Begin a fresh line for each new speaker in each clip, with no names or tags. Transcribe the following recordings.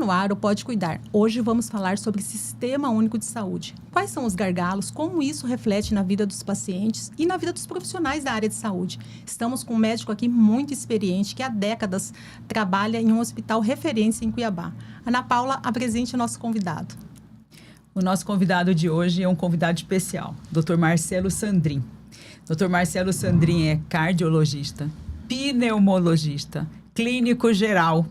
no ar o Pode Cuidar. Hoje vamos falar sobre Sistema Único de Saúde. Quais são os gargalos, como isso reflete na vida dos pacientes e na vida dos profissionais da área de saúde. Estamos com um médico aqui muito experiente, que há décadas trabalha em um hospital referência em Cuiabá. Ana Paula, apresente o nosso convidado.
O nosso convidado de hoje é um convidado especial, Dr. Marcelo Sandrin. Dr. Marcelo Sandrin é cardiologista, pneumologista, clínico geral,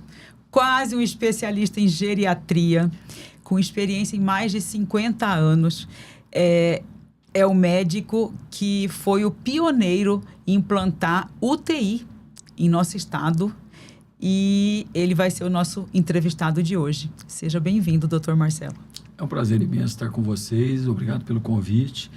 quase um especialista em geriatria, com experiência em mais de 50 anos. É o médico que foi o pioneiro em implantar UTI em nosso estado e ele vai ser o nosso entrevistado de hoje. Seja bem-vindo, Dr. Marcelo.
É um prazer imenso estar com vocês. Obrigado pelo convite.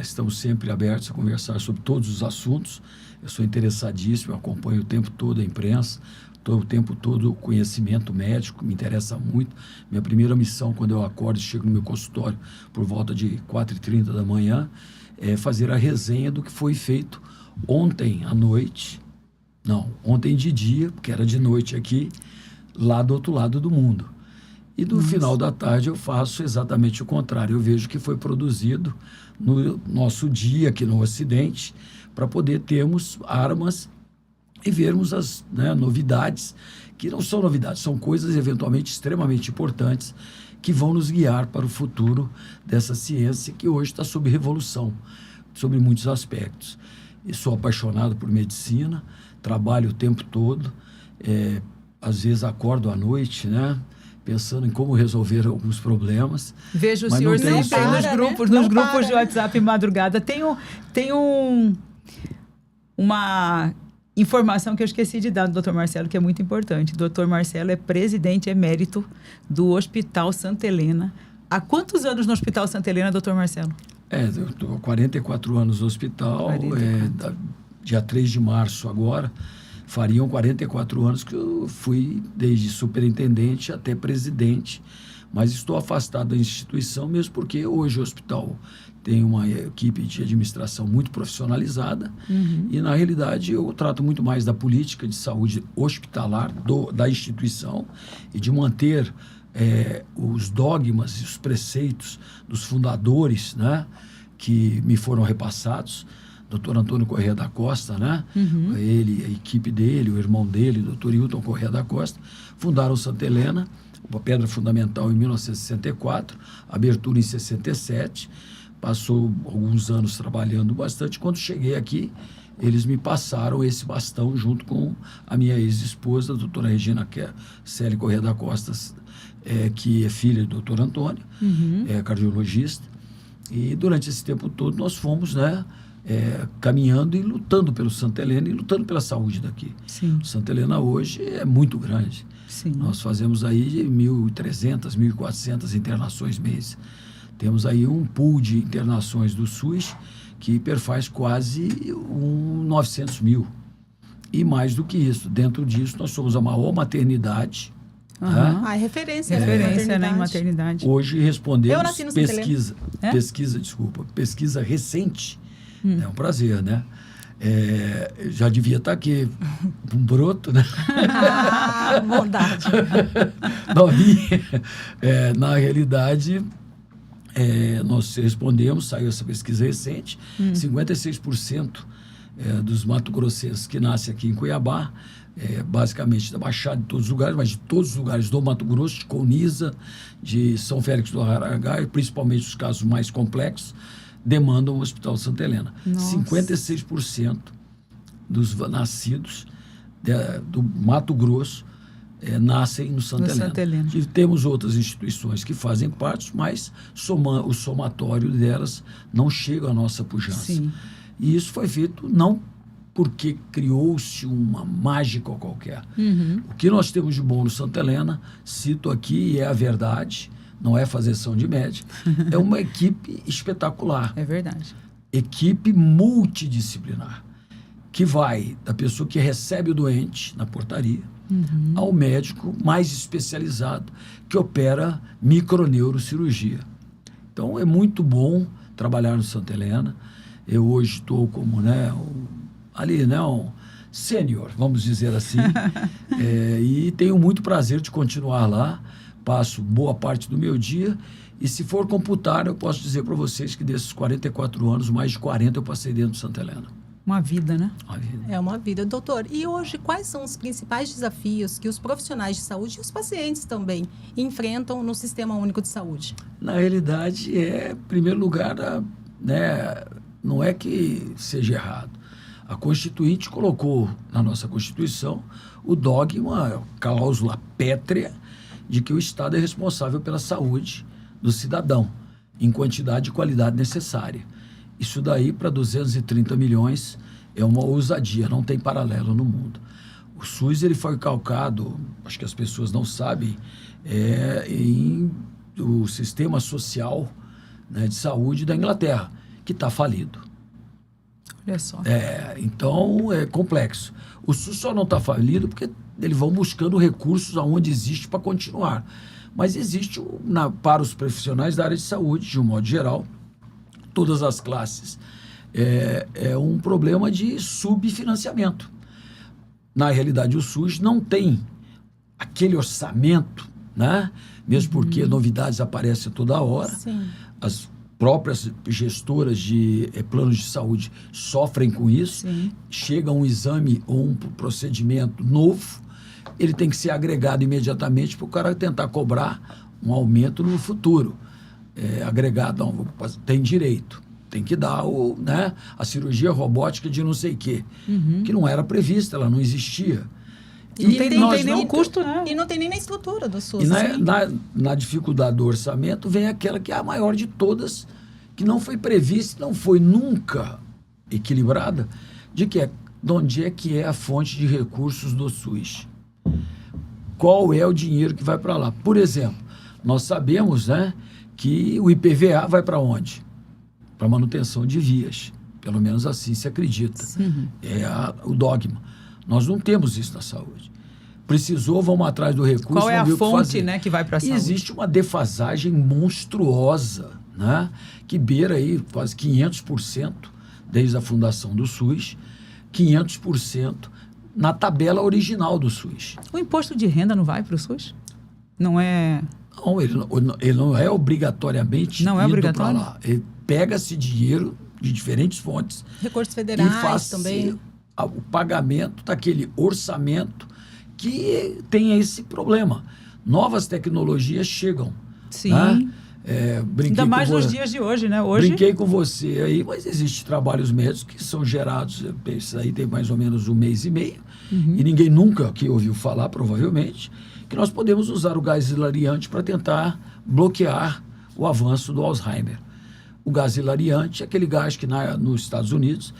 Estamos sempre abertos a conversar sobre todos os assuntos. Eu sou interessadíssimo, eu acompanho o tempo todo a imprensa, o tempo todo o conhecimento médico, me interessa muito. Minha primeira missão, quando eu acordo e chego no meu consultório por volta de 4h30 da manhã, é fazer a resenha do que foi feito ontem à noite. Não, ontem de dia, porque era de noite aqui, lá do outro lado do mundo. E no final da tarde eu faço exatamente o contrário. Eu vejo o que foi produzido no nosso dia aqui no Ocidente, para poder termos armas e vermos as novidades, que não são novidades, são coisas eventualmente extremamente importantes que vão nos guiar para o futuro dessa ciência que hoje está sob revolução, sobre muitos aspectos. Eu sou apaixonado por medicina, trabalho o tempo todo, às vezes acordo à noite, pensando em como resolver alguns problemas.
Vejo o senhor sempre nos grupos de WhatsApp em madrugada. Tem uma informação que eu esqueci de dar do Dr. Marcelo, que é muito importante. O Dr. Marcelo é presidente emérito do Hospital Santa Helena. Há quantos anos no Hospital Santa Helena, Dr. Marcelo?
Eu estou há 44 anos no hospital. Dia 3 de março agora, fariam 44 anos que eu fui desde superintendente até presidente, mas estou afastado da instituição mesmo porque hoje o hospital tem uma equipe de administração muito profissionalizada e, na realidade, eu trato muito mais da política de saúde hospitalar da instituição e de manter os dogmas e os preceitos dos fundadores, que me foram repassados. Dr. Antônio Corrêa da Costa, ele, a equipe dele, o irmão dele, Dr. Hilton Corrêa da Costa, fundaram Santa Helena, uma pedra fundamental em 1964, abertura em 67, passou alguns anos trabalhando bastante. Quando cheguei aqui, eles me passaram esse bastão junto com a minha ex-esposa, a doutora Regina Célia Corrêa da Costa, que é filha do Dr. Antônio, é cardiologista, e durante esse tempo todo nós fomos, caminhando e lutando pelo Santa Helena e lutando pela saúde daqui.
Sim.
Santa Helena hoje é muito grande.
Sim.
Nós fazemos aí 1.300, 1.400 internações mês. Temos aí um pool de internações do SUS que perfaz quase 900 mil. E mais do que isso, dentro disso nós somos a maior maternidade.
É referência
em maternidade.
Hoje respondemos
Eu nasci no Santa Helena.
pesquisa recente. É um prazer, já devia estar aqui, um broto,
Bondade.
Na realidade, nós respondemos, saiu essa pesquisa recente, 56% dos mato-grossenses que nascem aqui em Cuiabá, basicamente da Baixada, de todos os lugares, mas de todos os lugares do Mato Grosso, de Colniza, de São Félix do Araraguaia, principalmente os casos mais complexos, demandam o Hospital Santa Helena.
Nossa.
56% dos nascidos do Mato Grosso nascem no Santa Helena. E temos outras instituições que fazem parte, mas o somatório delas não chega à nossa pujança.
Sim.
E isso foi feito não porque criou-se uma mágica qualquer. O que nós temos de bom no Santa Helena, cito aqui, e é a verdade, não é fazeção de médico, é uma equipe espetacular.
É verdade.
Equipe multidisciplinar, que vai da pessoa que recebe o doente na portaria ao médico mais especializado, que opera microneurocirurgia. Então, é muito bom trabalhar no Santa Helena. Eu hoje estou como, sênior, vamos dizer assim. E tenho muito prazer de continuar lá. Passo boa parte do meu dia. E se for computar, eu posso dizer para vocês que desses 44 anos, mais de 40 eu passei dentro de Santa Helena.
Uma vida, né?
Uma vida.
É uma vida. Doutor, e hoje quais são os principais desafios que os profissionais de saúde e os pacientes também enfrentam no Sistema Único de Saúde?
Na realidade, em primeiro lugar, né, não é que seja errado. A Constituinte colocou na nossa Constituição o dogma, a cláusula pétrea, de que o Estado é responsável pela saúde do cidadão, em quantidade e qualidade necessária. Isso daí, para 230 milhões, é uma ousadia, não tem paralelo no mundo. O SUS ele foi calcado, acho que as pessoas não sabem, em o sistema social, né, de saúde da Inglaterra, que está falido.
Olha só.
Então, é complexo. O SUS só não está falido porque eles vão buscando recursos aonde existe para continuar. Mas existe, para os profissionais da área de saúde, de um modo geral, todas as classes, é um problema de subfinanciamento. Na realidade, o SUS não tem aquele orçamento, né? Mesmo porque novidades aparecem toda hora.
Sim.
As próprias gestoras de planos de saúde sofrem com isso.
Sim.
Chega um exame ou um procedimento novo, ele tem que ser agregado imediatamente para o cara tentar cobrar um aumento no futuro. Agregado, não, tem direito, tem que dar a cirurgia robótica de não sei o quê, que não era prevista, ela não existia.
Não tem nenhum custo, né?
E não tem nem na estrutura do SUS.
E na dificuldade do orçamento vem aquela que é a maior de todas, que não foi prevista, não foi nunca equilibrada, de onde é que é a fonte de recursos do SUS. Qual é o dinheiro que vai para lá? Por exemplo, nós sabemos, né, que o IPVA vai para onde? Para manutenção de vias. Pelo menos assim se acredita.
Sim.
O dogma. Nós não temos isso na saúde. Precisou, vamos atrás do recurso.
Qual é a fonte, né, que vai para a saúde?
Existe uma defasagem monstruosa, né, que beira aí quase 500% desde a fundação do SUS, 500% na tabela original do SUS.
O imposto de renda não vai para o SUS? Não é...
Não, ele não é obrigatoriamente ido para lá. Ele pega-se dinheiro de diferentes fontes.
Recursos federais
e faz
também.
O pagamento daquele orçamento que tem esse problema. Novas tecnologias chegam.
Sim.
Né?
Ainda mais nos dias de hoje, né?
Brinquei com você aí, mas existem trabalhos médicos que são gerados, isso aí tem mais ou menos 1 mês e meio, e ninguém nunca aqui ouviu falar, provavelmente, que nós podemos usar o gás hilariante para tentar bloquear o avanço do Alzheimer. O gás hilariante é aquele gás que nos Estados Unidos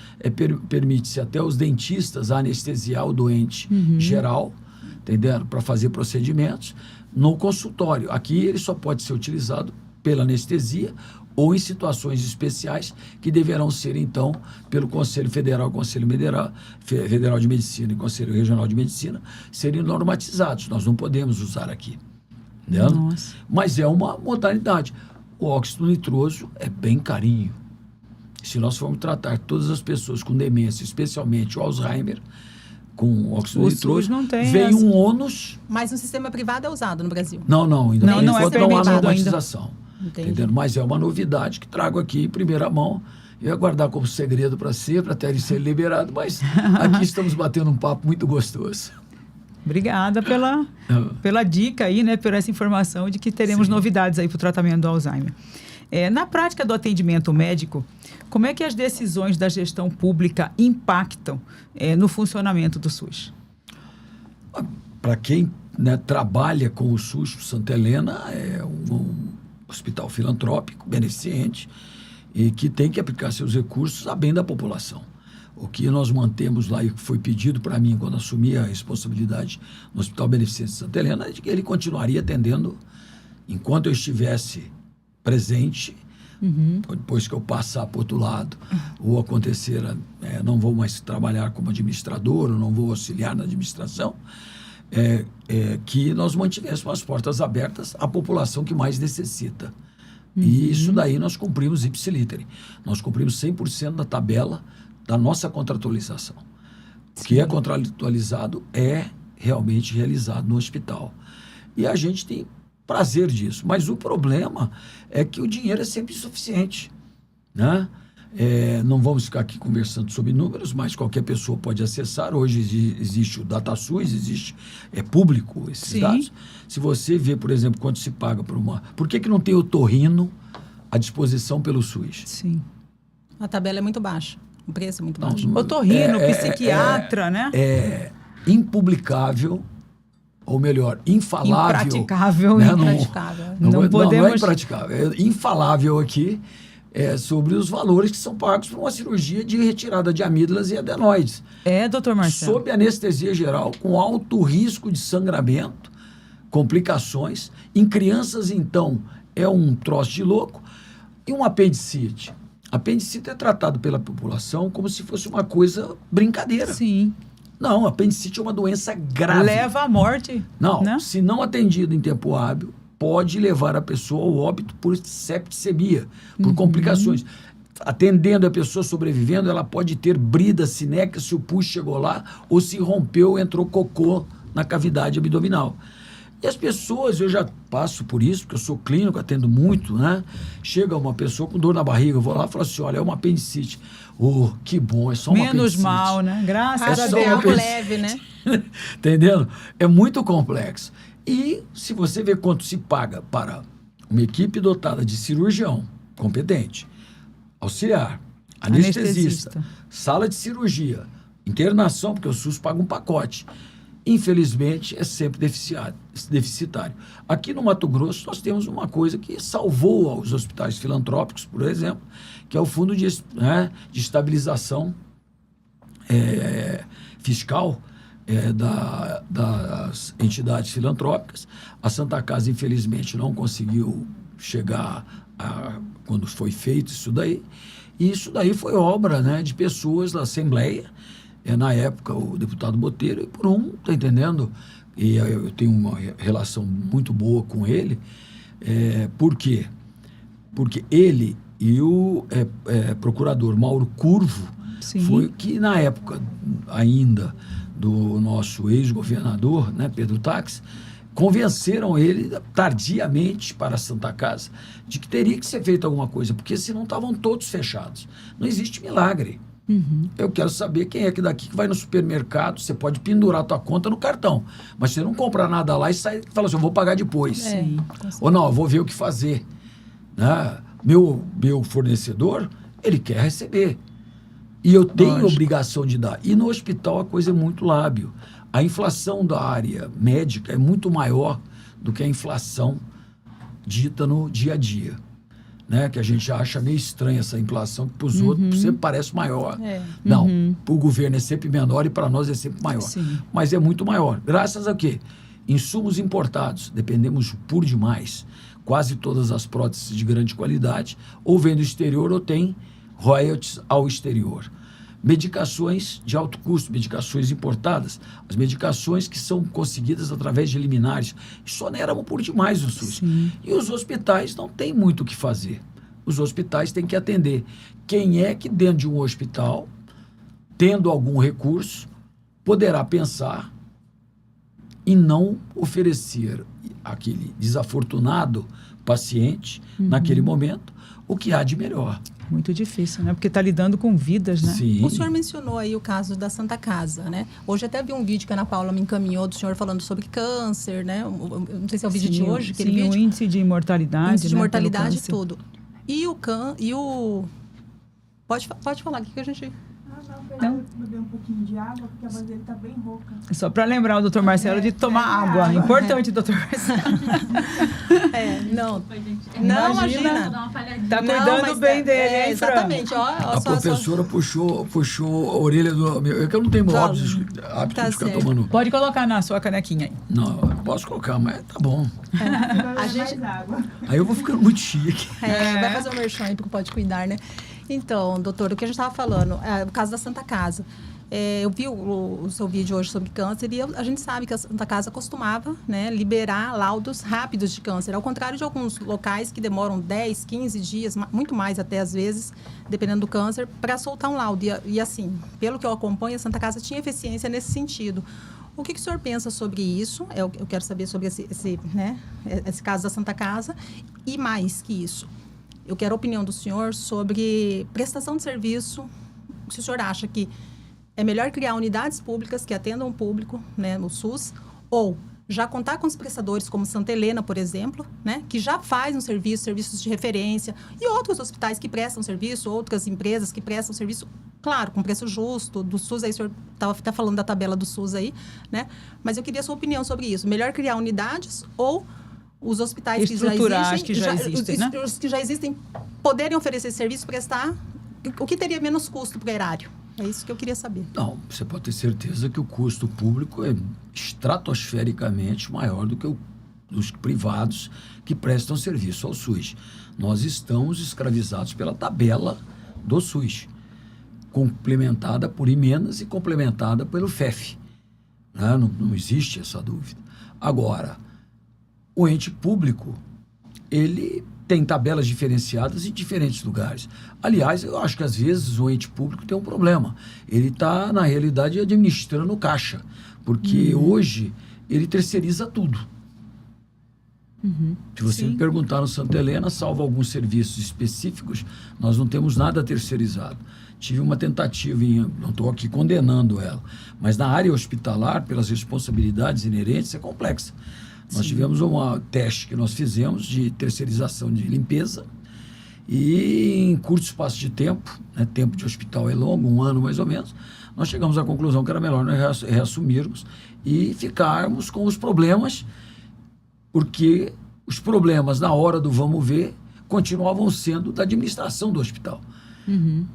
permite-se até os dentistas anestesiar o doente geral, entendendo? Para fazer procedimentos no consultório. Aqui ele só pode ser utilizado pela anestesia ou em situações especiais que deverão ser, então, pelo Conselho Federal, Conselho Federal de Medicina e Conselho Regional de Medicina, serem normatizados. Nós não podemos usar aqui.
Nossa.
Mas é uma modalidade. O óxido nitroso é bem carinho. Se nós formos tratar todas as pessoas com demência, especialmente o Alzheimer, com óxido nitroso, vem um ônus.
Mas no sistema privado é usado no Brasil?
Não, ainda não há normatização. Entendendo? Mas é uma novidade que trago aqui em primeira mão. Eu ia guardar como segredo para até ele ser liberado, mas aqui estamos batendo um papo muito gostoso.
Obrigada pela dica aí, né, por essa informação de que teremos novidades aí para o tratamento do Alzheimer. Na prática do atendimento médico, como é que as decisões da gestão pública impactam no funcionamento do SUS?
Para quem, né, trabalha com o SUS, o Santa Helena é um hospital filantrópico, beneficente, e que tem que aplicar seus recursos a bem da população. O que nós mantemos lá e que foi pedido para mim quando assumi a responsabilidade no Hospital Beneficente de Santa Helena é de que ele continuaria atendendo enquanto eu estivesse presente, depois que eu passar para o outro lado, ou acontecer, não vou mais trabalhar como administrador, ou não vou auxiliar na administração, que nós mantivéssemos as portas abertas à população que mais necessita. E isso daí nós cumprimos ipsiliter. Nós cumprimos 100% da tabela da nossa contratualização. O que é contratualizado é realmente realizado no hospital. E a gente tem prazer disso. Mas o problema é que o dinheiro é sempre insuficiente, né? Não vamos ficar aqui conversando sobre números, mas qualquer pessoa pode acessar. Hoje existe o DataSUS, é público esses dados. Se você vê, por exemplo, quanto se paga por uma... Por que não tem otorrino à disposição pelo SUS?
Sim.
A tabela é muito baixa, o preço é muito baixo.
Otorrino, psiquiatra, né?
É impublicável, ou melhor, infalável.
Impraticável.
Né?
Impraticável.
Não
é impraticável, é infalável aqui. Sobre os valores que são pagos por uma cirurgia de retirada de amígdalas e adenoides.
Doutor Marcelo.
Sob anestesia geral, com alto risco de sangramento, complicações. Em crianças, então, é um troço de louco. E um apendicite. Apendicite é tratado pela população como se fosse uma coisa brincadeira.
Sim.
Não, apendicite é uma doença grave.
Leva à morte.
Não,
né?
Se não atendido em tempo hábil, pode levar a pessoa ao óbito por septicemia, por complicações. Atendendo a pessoa, sobrevivendo, ela pode ter brida cinética se o pus chegou lá ou se rompeu, entrou cocô na cavidade abdominal. E as pessoas, eu já passo por isso, porque eu sou clínico, atendo muito, né? Chega uma pessoa com dor na barriga, eu vou lá e falo assim, olha, é uma apendicite. Que bom, é só uma
Menos
apendicite.
mal, né? Graças a
só
Deus.
uma
Algo leve, né?
Entendendo? É muito complexo. E se você vê quanto se paga para uma equipe dotada de cirurgião competente, auxiliar, anestesista, sala de cirurgia, internação, porque o SUS paga um pacote, infelizmente é sempre deficitário. Aqui no Mato Grosso nós temos uma coisa que salvou os hospitais filantrópicos, por exemplo, que é o Fundo de Estabilização Fiscal, das entidades filantrópicas. A Santa Casa, infelizmente, não conseguiu chegar quando foi feito isso daí. E isso daí foi obra, né, de pessoas da Assembleia, na época o deputado Botelho, e por tá entendendo? E eu tenho uma relação muito boa com ele. Por quê? Porque ele e o procurador Mauro Curvo, foi que na época ainda do nosso ex-governador, né, Pedro Táxi, convenceram ele tardiamente para a Santa Casa de que teria que ser feita alguma coisa, porque senão estavam todos fechados. Não existe milagre. Eu quero saber quem é que daqui que vai no supermercado, você pode pendurar a tua conta no cartão, mas você não compra nada lá e sai e fala assim, eu vou pagar depois. Ou não, eu vou ver o que fazer. Né? Meu fornecedor, ele quer receber. E eu tenho obrigação de dar. E no hospital a coisa é muito lábil. A inflação da área médica é muito maior do que a inflação dita no dia a dia. Né? Que a gente acha meio estranha essa inflação, que para os outros sempre parece maior. Não, para o governo é sempre menor e para nós é sempre maior. Mas é muito maior. Graças a quê? Insumos importados. Dependemos por demais. Quase todas as próteses de grande qualidade ou vêm do exterior ou têm royalties ao exterior. Medicações de alto custo, medicações importadas, as medicações que são conseguidas através de liminares, isso oneram por demais o SUS. E os hospitais não têm muito o que fazer. Os hospitais têm que atender. Quem é que dentro de um hospital, tendo algum recurso, poderá pensar em não oferecer àquele desafortunado paciente, naquele momento, o que há de melhor.
Muito difícil, né? Porque está lidando com vidas, né?
O senhor mencionou aí o caso da Santa Casa, né? Hoje até vi um vídeo que a Ana Paula me encaminhou do senhor falando sobre câncer, né? Eu não sei se é o vídeo de hoje, aquele vídeo.
O índice de mortalidade,
índice de mortalidade e tudo. E o... Pode falar aqui que a gente...
Não, beber um pouquinho de água, porque a voz dele está bem rouca.
Só para lembrar o doutor Marcelo de tomar água. Importante, doutor Marcelo.
Não, imagina.
Tá cuidando bem dele, hein,
exatamente.
A professora puxou a orelha do meu. É que eu não tenho hábito de ficar tomando.
Pode colocar na sua canequinha aí.
Não, eu posso colocar, mas tá bom.
A gente...
Aí eu vou ficando muito chique.
Vai fazer um merchan aí porque pode cuidar, né? Então, doutor, o que a gente estava falando, o caso da Santa Casa. Eu vi o seu vídeo hoje sobre câncer e a gente sabe que a Santa Casa costumava, né, liberar laudos rápidos de câncer, ao contrário de alguns locais que demoram 10, 15 dias, muito mais até às vezes, dependendo do câncer, para soltar um laudo. E assim, pelo que eu acompanho, a Santa Casa tinha eficiência nesse sentido. O que o senhor pensa sobre isso? Eu quero saber sobre esse caso da Santa Casa. E mais que isso, eu quero a opinião do senhor sobre prestação de serviço. Se o senhor acha que é melhor criar unidades públicas que atendam o público, né, no SUS, ou já contar com os prestadores como Santa Helena, por exemplo, né, que já faz serviços de referência, e outros hospitais que prestam serviço, outras empresas que prestam serviço, claro, com preço justo, do SUS, aí o senhor está falando da tabela do SUS aí, né, mas eu queria a sua opinião sobre isso. Melhor criar unidades ou os hospitais que já existem, né? Os que já existem poderem oferecer esse serviço, prestar, o que teria menos custo para o erário? É isso que eu queria saber.
Não, você pode ter certeza que o custo público é estratosfericamente maior do que os privados que prestam serviço ao SUS. Nós estamos escravizados pela tabela do SUS, complementada por emendas e complementada pelo FEF. Né? Não existe essa dúvida. Agora, o ente público, ele tem tabelas diferenciadas em diferentes lugares. Aliás, eu acho que às vezes o ente público tem um problema. Ele está, na realidade, administrando o caixa, porque hoje ele terceiriza tudo. Se você me perguntar no Santa Helena, salvo alguns serviços específicos, nós não temos nada terceirizado. Tive uma tentativa, não estou aqui condenando ela, mas na área hospitalar, pelas responsabilidades inerentes, é complexa. Nós tivemos um teste que nós fizemos de terceirização de limpeza e em curto espaço de tempo, né, tempo de hospital é longo, 1 ano mais ou menos, nós chegamos à conclusão que era melhor nós reassumirmos e ficarmos com os problemas, porque os problemas na hora do vamos ver continuavam sendo da administração do hospital.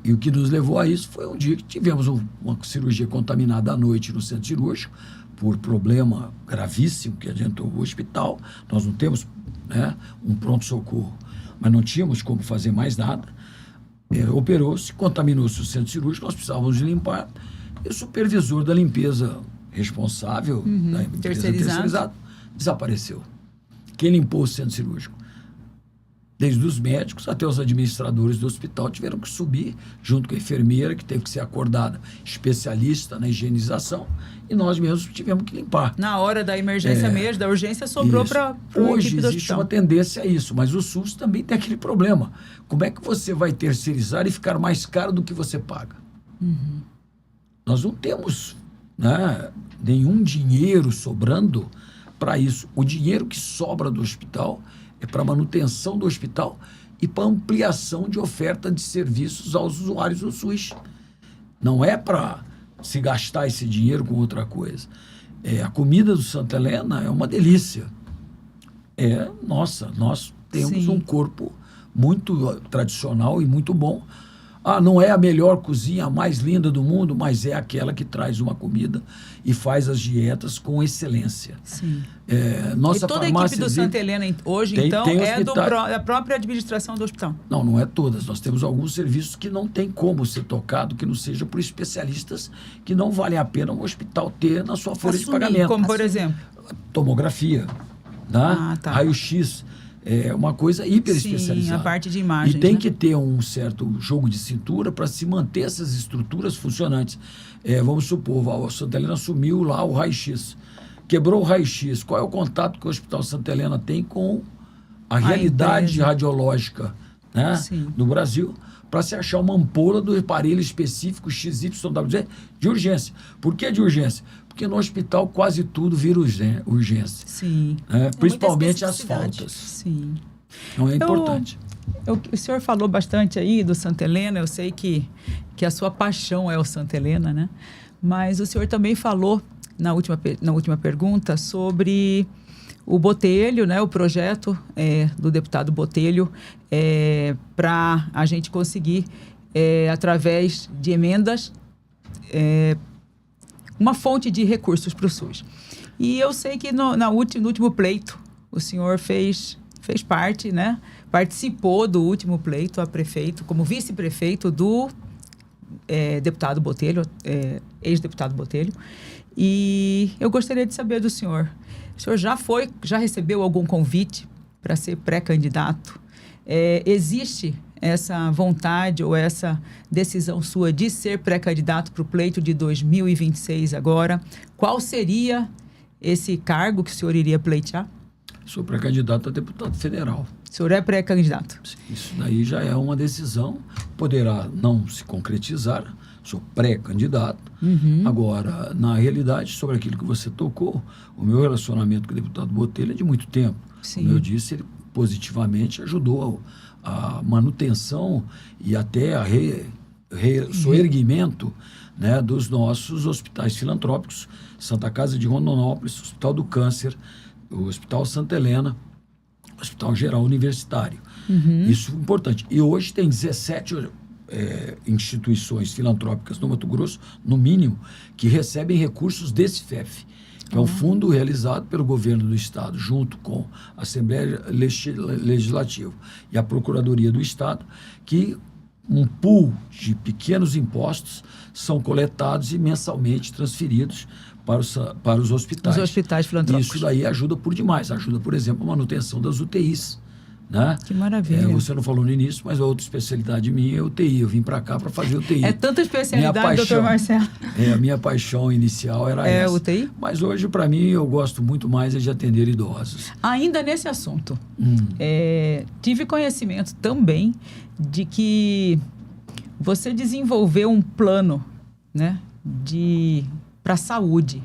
E o que nos levou a isso foi um dia que tivemos uma cirurgia contaminada à noite no centro cirúrgico, por problema gravíssimo que adiantou o hospital. Nós não temos, né, um pronto-socorro, mas não tínhamos como fazer mais nada. Operou-se, contaminou-se o centro cirúrgico, nós precisávamos de limpar. E o supervisor da limpeza responsável, da empresa terceirizada, desapareceu. Quem limpou o centro cirúrgico? Desde os médicos até os administradores do hospital tiveram que subir, junto com a enfermeira, que teve que ser acordada especialista na higienização, e nós mesmos tivemos que limpar.
Na hora da emergência mesmo, da urgência, sobrou para a equipe do hospital.
Hoje existe uma tendência a isso, mas o SUS também tem aquele problema. Como é que você vai terceirizar e ficar mais caro do que você paga? Nós não temos, né, nenhum dinheiro sobrando para isso. O dinheiro que sobra do hospital é para manutenção do hospital e para ampliação de oferta de serviços aos usuários do SUS. Não é para se gastar esse dinheiro com outra coisa. A comida do Santa Helena é uma delícia. Nossa, nós temos um corpo muito tradicional e muito bom. Não é a melhor cozinha, a mais linda do mundo, mas é aquela que traz uma comida e faz as dietas com excelência.
Sim.
Nossa
e toda a equipe do Santa Helena hoje, tem é da própria administração do hospital?
Não é todas. Nós temos alguns serviços que não tem como ser tocado, que não seja por especialistas, que não valem a pena um hospital ter na sua folha de pagamento.
Como, por exemplo?
Tomografia, né? Raio-X. É uma coisa hiper especializada.
Sim, a parte de imagem.
E tem que ter um certo jogo de cintura para se manter essas estruturas funcionantes. Vamos supor, o Santa Helena assumiu lá o raio-x. Quebrou o raio-x. Qual é o contato que o Hospital Santa Helena tem com a realidade radiológica, né, do Brasil, para se achar uma ampola do aparelho específico XYWZ de urgência? Por que de urgência? Porque no hospital quase tudo vira urgência.
Sim.
Principalmente as faltas.
Sim.
Então é importante.
O senhor falou bastante aí do Santa Helena, eu sei que a sua paixão é o Santa Helena, né? Mas o senhor também falou na última pergunta sobre o Botelho, né? O projeto do deputado Botelho para a gente conseguir, através de emendas, uma fonte de recursos para o SUS. E eu sei que no último pleito, o senhor fez parte, né? Participou do último pleito a prefeito, como vice-prefeito do deputado Botelho, ex-deputado Botelho. E eu gostaria de saber do senhor. O senhor já recebeu algum convite para ser pré-candidato? Existe essa vontade ou essa decisão sua de ser pré-candidato para o pleito de 2026 agora? Qual seria esse cargo que o senhor iria pleitear?
Sou pré-candidato a deputado federal.
O senhor é pré-candidato?
Isso daí já é uma decisão, poderá não se concretizar, sou pré-candidato. Agora, na realidade, sobre aquilo que você tocou, o meu relacionamento com o deputado Botelho é de muito tempo.
Sim.
Como eu disse, ele positivamente ajudou a manutenção e até a soerguimento, né, dos nossos hospitais filantrópicos, Santa Casa de Rondonópolis, Hospital do Câncer, o Hospital Santa Helena, Hospital Geral Universitário. Isso é importante. E hoje tem 17 instituições filantrópicas no Mato Grosso, no mínimo, que recebem recursos desse FEF, que é um fundo realizado pelo governo do Estado, junto com a Assembleia Legislativa e a Procuradoria do Estado, que um pool de pequenos impostos são coletados e mensalmente transferidos para os hospitais.
Os hospitais filantrópicos.
Isso daí ajuda por demais. Ajuda, por exemplo, a manutenção das UTIs. Né?
Que maravilha.
Você não falou no início, mas a outra especialidade minha é UTI. Eu vim para cá para fazer UTI.
É tanta especialidade, doutor Marcelo.
A minha paixão inicial era essa.
UTI?
Mas hoje, para mim, eu gosto muito mais de atender idosos.
Ainda nesse assunto, tive conhecimento também de que você desenvolveu um plano, né, para a saúde,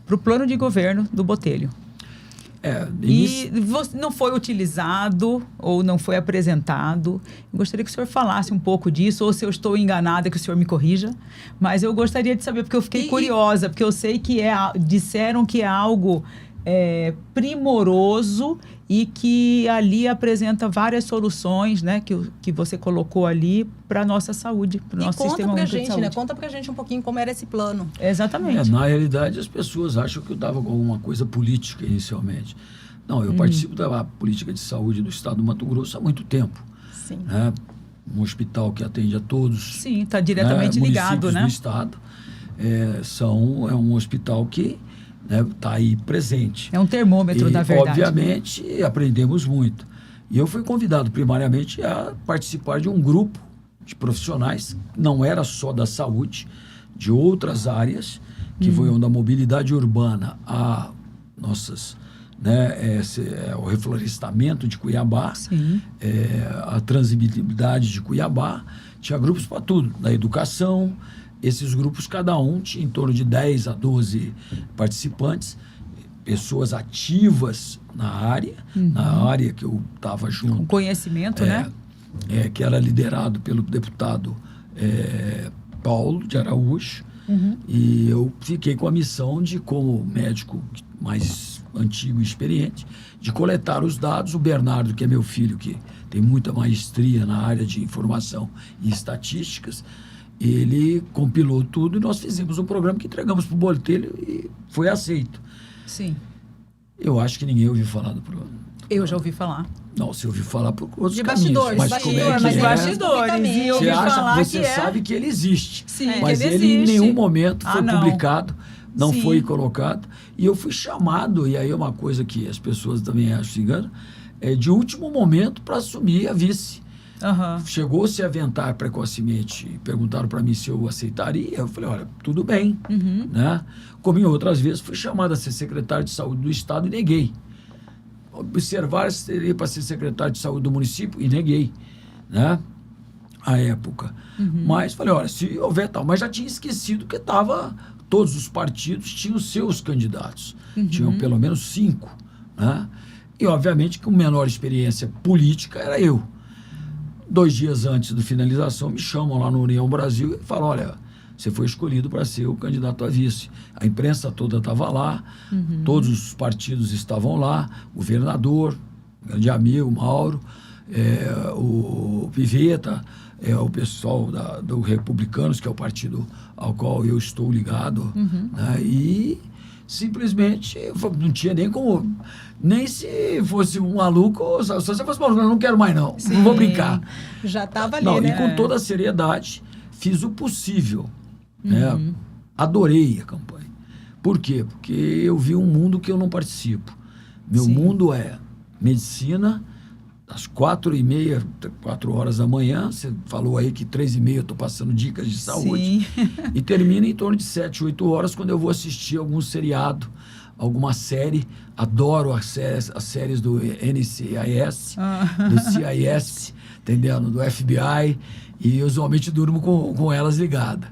para o plano de governo do Botelho. E não foi utilizado ou não foi apresentado. Eu gostaria que o senhor falasse um pouco disso, ou se eu estou enganada, que o senhor me corrija. Mas eu gostaria de saber, porque eu fiquei curiosa, porque eu sei que disseram que é algo primoroso e que ali apresenta várias soluções, né, que você colocou ali para a nossa saúde, para o nosso sistema único de saúde.
Conta pra gente um pouquinho como era esse plano.
Exatamente.
Na realidade, as pessoas acham que eu dava alguma coisa política inicialmente. Não, eu participo da política de saúde do Estado do Mato Grosso há muito tempo.
Sim.
Né? Um hospital que atende a todos.
Sim, está diretamente ligado, né?
Do Estado. É um hospital que está aí presente.
É um termômetro da verdade.
Obviamente, aprendemos muito. E eu fui convidado primariamente a participar de um grupo de profissionais, não era só da saúde, de outras áreas, que foi da mobilidade urbana a o reflorestamento de Cuiabá, a transitibilidade de Cuiabá. Tinha grupos para tudo, da educação. Esses grupos, cada um tinha em torno de 10 a 12 participantes, pessoas ativas na área que eu estava junto.
Com conhecimento, né?
Que era liderado pelo deputado Paulo de Araújo. E eu fiquei com a missão de, como médico mais antigo e experiente, de coletar os dados. O Bernardo, que é meu filho, que tem muita maestria na área de informação e estatísticas, ele compilou tudo e nós fizemos um programa que entregamos para o Botelho e foi aceito.
Sim.
Eu acho que ninguém ouviu falar do programa.
Eu já ouvi falar.
Não, você ouviu falar por outros
de
caminhos.
Bastidores,
Mas como é que é?
Bastidores. E eu ouvi falar
você
que
sabe que ele existe.
Sim,
mas
ele
ele em
existe.
nenhum momento foi publicado, não
Sim.
foi colocado. E eu fui chamado, e aí é uma coisa que as pessoas também acham se enganam, de último momento para assumir a vice. Chegou-se a aventar precocemente, perguntaram para mim se eu aceitaria, eu falei, olha, tudo bem, né? Como em outras vezes, fui chamado a ser secretário de saúde do Estado e neguei. Observar se teria para ser secretário de saúde do município e neguei, né? À época. Mas falei, olha, se houver tal, mas já tinha esquecido que todos os partidos tinham seus candidatos, tinham pelo menos 5, né? E obviamente que com menor experiência política era eu. 2 dias antes da finalização, me chamam lá no União Brasil e falam, olha, você foi escolhido para ser o candidato a vice. A imprensa toda estava lá, todos os partidos estavam lá, o governador, o grande amigo, Mauro, o Piveta, o pessoal do Republicanos, que é o partido ao qual eu estou ligado, né? E simplesmente não tinha nem como, nem se fosse um maluco, se você fosse maluco, eu não quero mais não, não vou brincar.
Já estava ali,
não,
né?
E com toda a seriedade, fiz o possível, né? adorei a campanha. Por quê? Porque eu vi um mundo que eu não participo. Meu
Sim.
mundo é medicina, às 4h30, 4 horas da manhã. Você falou aí que 3h30 eu estou passando dicas de saúde.
Sim.
E termina em torno de 7, 8 horas, quando eu vou assistir algum seriado, alguma série. Adoro as séries do NCIS, do CIS, entendendo? Do FBI. E usualmente durmo com elas ligadas.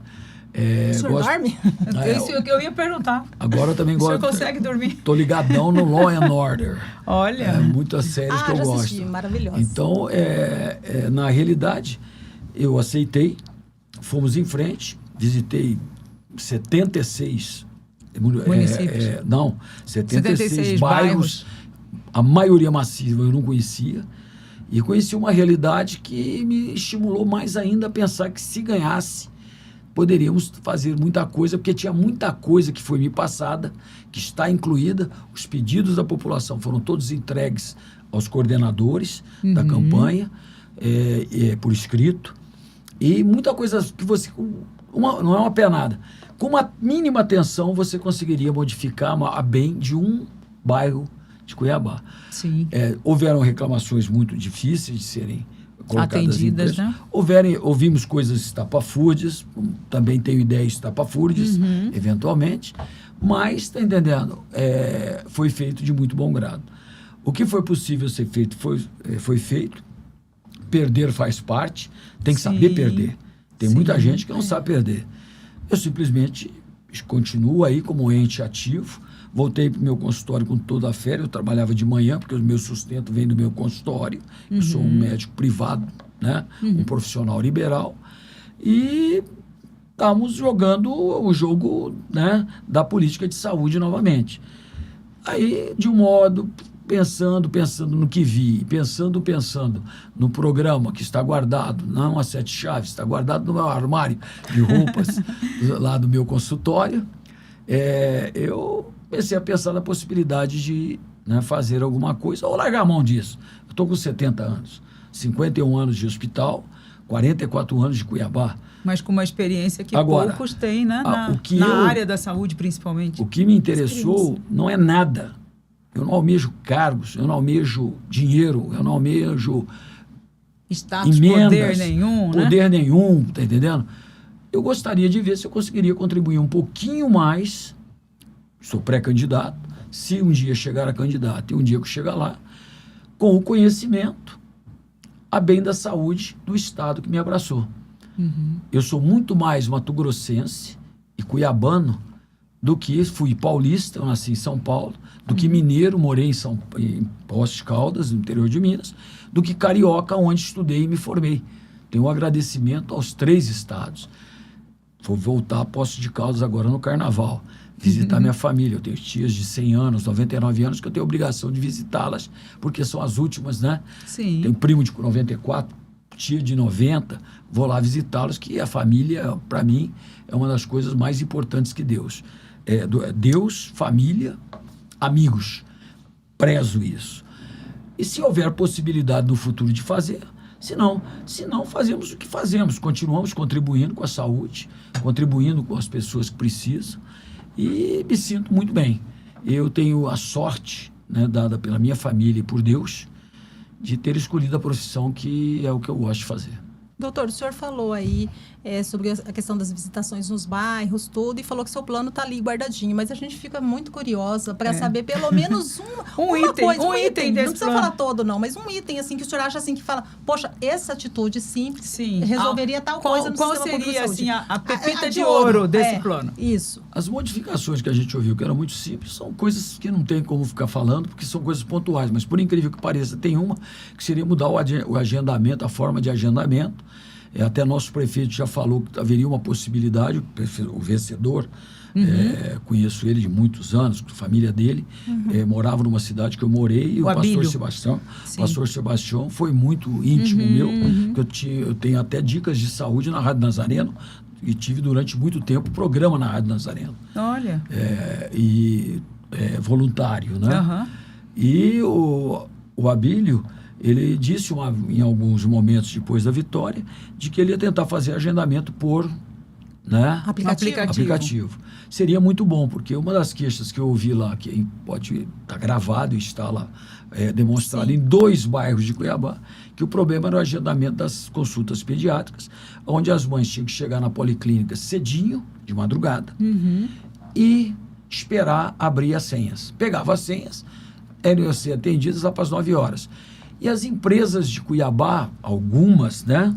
O senhor dorme?
É isso que eu ia perguntar.
Agora eu também
O
gosto.
senhor consegue dormir?
Tô ligadão no Law and Order.
Olha.
Muitas séries que eu
já
gosto.
assisti, maravilhosa.
Então, na realidade, eu aceitei, fomos em frente, visitei 76
municípios.
não, 76
bairros.
A maioria massiva eu não conhecia. E conheci uma realidade que me estimulou mais ainda a pensar que, se ganhasse, poderíamos fazer muita coisa, porque tinha muita coisa que foi me passada, que está incluída. Os pedidos da população foram todos entregues aos coordenadores da campanha, por escrito. E muita coisa que você... não é uma penada. Com uma mínima atenção, você conseguiria modificar a bem de um bairro de Cuiabá.
Sim.
Houveram reclamações muito difíceis de serem
atendidas, né?
Ouvimos coisas estapafúrdias, também tenho ideias estapafúrdias, eventualmente, mas, está entendendo, foi feito de muito bom grado. O que foi possível ser feito foi feito. Perder faz parte, tem que saber perder. Tem muita gente que não sabe perder. Eu simplesmente continuo aí como ente ativo. Voltei para o meu consultório com toda a fé. Eu trabalhava de manhã, porque o meu sustento vem do meu consultório. Eu sou um médico privado, né? Um profissional liberal. E estamos jogando o jogo, né, da política de saúde novamente. Aí, de um modo, pensando no que vi, pensando no programa que está guardado, não a 7 chaves, está guardado no meu armário de roupas lá do meu consultório, eu comecei a pensar na possibilidade de, né, fazer alguma coisa ou largar a mão disso. Eu estou com 70 anos, 51 anos de hospital, 44 anos de Cuiabá.
Mas com uma experiência que
Agora,
poucos têm, né?
na
área da saúde, principalmente.
O que me interessou não é nada. Eu não almejo cargos, eu não almejo dinheiro, eu não almejo
status,
emendas,
poder nenhum, né?
Poder nenhum, tá entendendo? Eu gostaria de ver se eu conseguiria contribuir um pouquinho mais. Sou pré-candidato, se um dia chegar a candidato e um dia que eu chegar lá, com o conhecimento a bem da saúde do estado que me abraçou. Eu sou muito mais mato-grossense e cuiabano do que fui paulista, eu nasci em São Paulo, do que mineiro, morei em Poços de Caldas, no interior de Minas, do que carioca, onde estudei e me formei. Tenho um agradecimento aos 3 estados. Vou voltar a Poços de Caldas agora no Carnaval, visitar minha família. Eu tenho tias de 100 anos, 99 anos, que eu tenho obrigação de visitá-las, porque são as últimas, né?
Sim.
Tenho primo de 94, tia de 90, vou lá visitá-los, que a família, para mim, é uma das coisas mais importantes que Deus. Deus, família, amigos. Prezo isso. E se houver possibilidade no futuro de fazer, se não, fazemos o que fazemos. Continuamos contribuindo com a saúde, contribuindo com as pessoas que precisam, e me sinto muito bem. Eu tenho a sorte, né, dada pela minha família e por Deus, de ter escolhido a profissão que é o que eu gosto de fazer.
Doutor, o senhor falou aí sobre a questão das visitações nos bairros, tudo, e falou que seu plano está ali guardadinho, mas a gente fica muito curiosa para saber pelo menos uma item. Não precisa falar todo, não, mas um item assim que o senhor acha assim que fala, poxa, essa atitude simples resolveria tal coisa no sistema público de saúde.
Qual seria assim, a pepita de ouro desse plano?
Isso.
As modificações que a gente ouviu, que eram muito simples, são coisas que não tem como ficar falando, porque são coisas pontuais, mas por incrível que pareça, tem uma que seria mudar o agendamento, a forma de agendamento. Até nosso prefeito já falou que haveria uma possibilidade, o vencedor, conheço ele de muitos anos, a família dele morava numa cidade que eu morei, e o pastor Sebastião foi muito íntimo meu, que eu tenho até dicas de saúde na Rádio Nazareno, e tive durante muito tempo programa na Rádio Nazareno.
Olha.
Voluntário, né? E o Abílio, ele disse em alguns momentos depois da vitória de que ele ia tentar fazer agendamento por né?
Aplicativo.
Seria muito bom, porque uma das queixas que eu ouvi lá, que pode estar gravado e está lá demonstrado em 2 bairros de Cuiabá, que o problema era o agendamento das consultas pediátricas, onde as mães tinham que chegar na policlínica cedinho, de madrugada, e esperar abrir as senhas. Pegava as senhas, eram ser atendidas lá para as 9 horas. E as empresas de Cuiabá, algumas, né?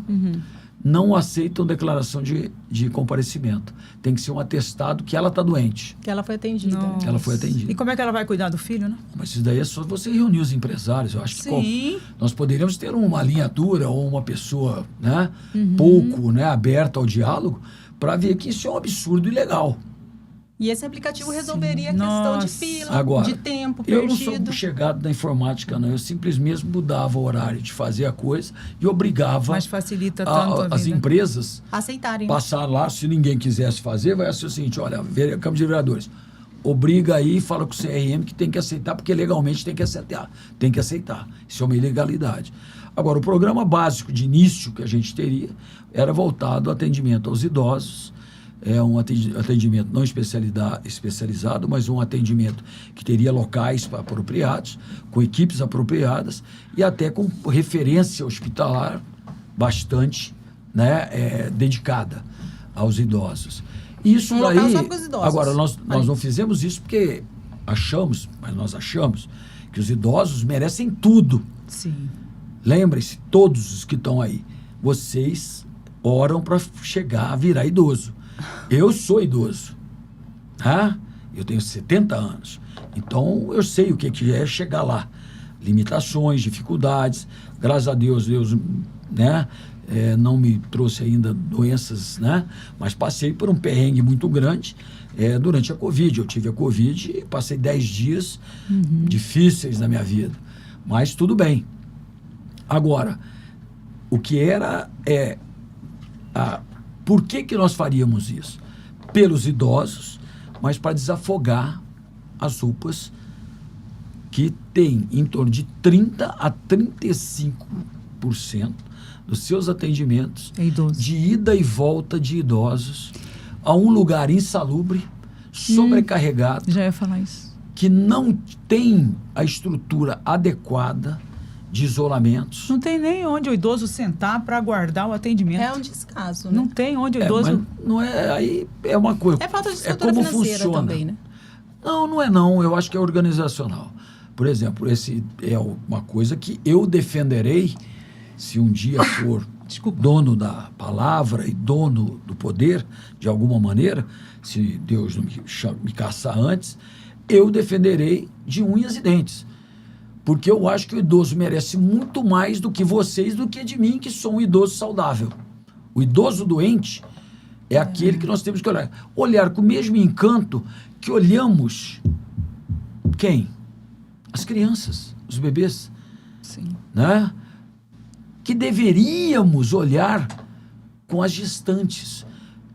Não aceitam declaração de comparecimento. Tem que ser um atestado que ela está doente.
Que ela foi atendida.
Nossa.
Ela foi atendida.
E como é que ela vai cuidar do filho, né?
Mas isso daí é só você reunir os empresários. Eu acho que
Sim.
nós poderíamos ter uma linha dura ou uma pessoa, né, pouco, né, aberta ao diálogo para ver que isso é um absurdo e ilegal.
E esse aplicativo resolveria a
Nossa.
questão de fila,
Agora,
de tempo
eu
perdido.
não sou chegado na informática, não. Eu simplesmente mudava o horário de fazer a coisa e obrigava
Mas facilita tanto a
as
vida.
empresas
Aceitarem. Né?
passar lá. Se ninguém quisesse fazer, vai ser o seguinte: olha, Câmara de Vereadores, obriga aí e fala com o CRM que tem que aceitar, porque legalmente tem que aceitar. Tem que aceitar. Isso é uma ilegalidade. Agora, o programa básico de início que a gente teria era voltado ao atendimento aos idosos. É um atendimento não especializado, mas um atendimento que teria locais apropriados, com equipes apropriadas e até com referência hospitalar bastante, né, dedicada aos idosos. Isso
Um local
aí,
só para os idosos.
agora, nós não fizemos isso porque nós achamos que os idosos merecem tudo.
Sim.
Lembrem-se, todos os que estão aí, vocês oram para chegar a virar idoso. Eu sou idoso, tá? Eu tenho 70 anos, então eu sei o que é chegar lá. Limitações, dificuldades, graças a Deus, né, não me trouxe ainda doenças, né, mas passei por um perrengue muito grande durante a Covid. Eu tive a Covid e passei 10 dias difíceis na minha vida, mas tudo bem. Agora, o que era por que nós faríamos isso? Pelos idosos, mas para desafogar as UPAs que têm em torno de 30% a 35% dos seus atendimentos de ida e volta de idosos a um lugar insalubre, sobrecarregado,
Já ia falar isso.
que não tem a estrutura adequada de isolamentos.
Não tem nem onde o idoso sentar para aguardar o atendimento.
É um descaso, né?
Não tem onde o idoso...
Mas não é, aí é uma coisa.
É falta de estrutura
como
financeira
funciona.
também, né?
Não é não. Eu acho que é organizacional. Por exemplo, esse é uma coisa que eu defenderei se um dia for dono da palavra e dono do poder, de alguma maneira, se Deus não me caçar antes, eu defenderei de unhas e dentes. Porque eu acho que o idoso merece muito mais do que vocês, do que de mim, que sou um idoso saudável. O idoso doente é aquele que nós temos que olhar. Olhar com o mesmo encanto que olhamos quem? As crianças, os bebês.
Sim.
Né? Que deveríamos olhar com as gestantes.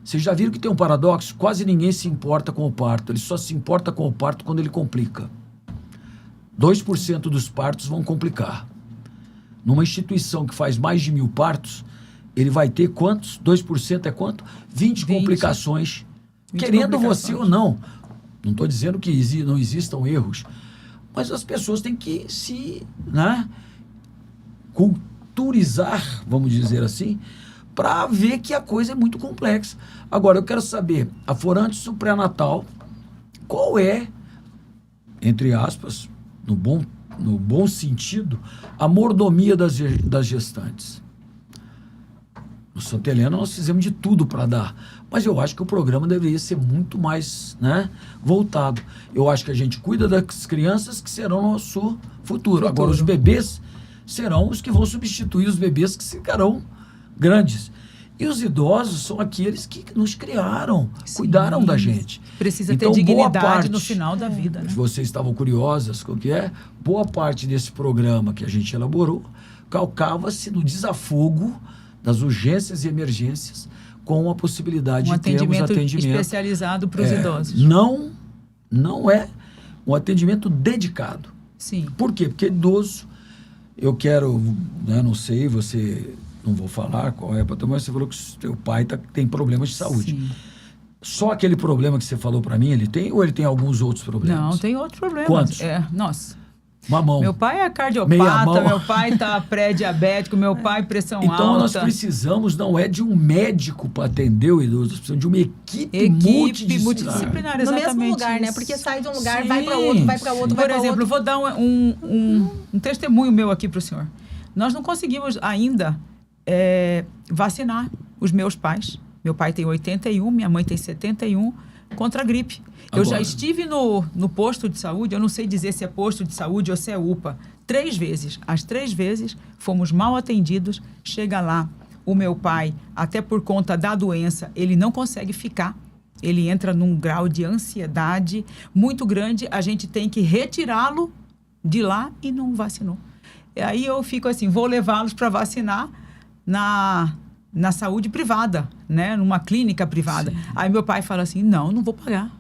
Vocês já viram que tem um paradoxo? Quase ninguém se importa com o parto. Ele só se importa com o parto quando ele complica. 2% dos partos vão complicar. Numa instituição que faz mais de 1.000 partos, ele vai ter quantos? 2% é quanto? 20 complicações.
20
querendo
complicações.
você ou não. Não estou dizendo que não existam erros, mas as pessoas têm que se, né, culturizar, vamos dizer assim, para ver que a coisa é muito complexa. Agora, eu quero saber, antes do pré-natal, qual é, entre aspas, no bom sentido, a mordomia das gestantes. No Santa Helena nós fizemos de tudo para dar, mas eu acho que o programa deveria ser muito mais, né, voltado. Eu acho que a gente cuida das crianças que serão nosso futuro. Agora, os bebês serão os que vão substituir os bebês que ficarão grandes. E os idosos são aqueles que nos criaram, cuidaram da gente.
Precisa
Então,
ter
boa
dignidade
parte,
no final da vida, né?
Se vocês estavam curiosas com o que é, boa parte desse programa que a gente elaborou calcava-se no desafogo das urgências e emergências com a possibilidade de termos atendimento
especializado para os idosos.
Não é um atendimento dedicado.
Sim.
Por quê? Porque idoso, eu quero, né, não sei, você não vou falar qual é a patologia, mas você falou que seu pai tem problemas de saúde.
Sim.
Só aquele problema que você falou para mim, ele tem ou ele tem alguns outros problemas?
Não, tem outros problemas.
Quantos?
Nossa.
Mamão.
Meu pai é cardiopata, meu pai tá pré-diabético, meu pai pressão alta.
Então nós precisamos, não é de um médico para atender o idoso, nós precisamos de uma equipe multidisciplinar.
Exatamente.
No mesmo lugar, né? Porque sai de um lugar, vai para outro, vai para outro,
Por exemplo, eu vou dar um testemunho meu aqui para o senhor. Nós não conseguimos ainda vacinar os meus pais. Meu pai tem 81, minha mãe tem 71, contra a gripe. Eu já estive no posto de saúde, eu não sei dizer se é posto de saúde ou se é UPA, 3 vezes. As 3 vezes fomos mal atendidos. Chega lá, o meu pai, até por conta da doença, ele não consegue ficar. Ele entra num grau de ansiedade muito grande. A gente tem que retirá-lo de lá e não vacinou. E aí eu fico assim, vou levá-los para vacinar na saúde privada, né? Numa clínica privada. Sim. Aí meu pai fala assim, não vou pagar.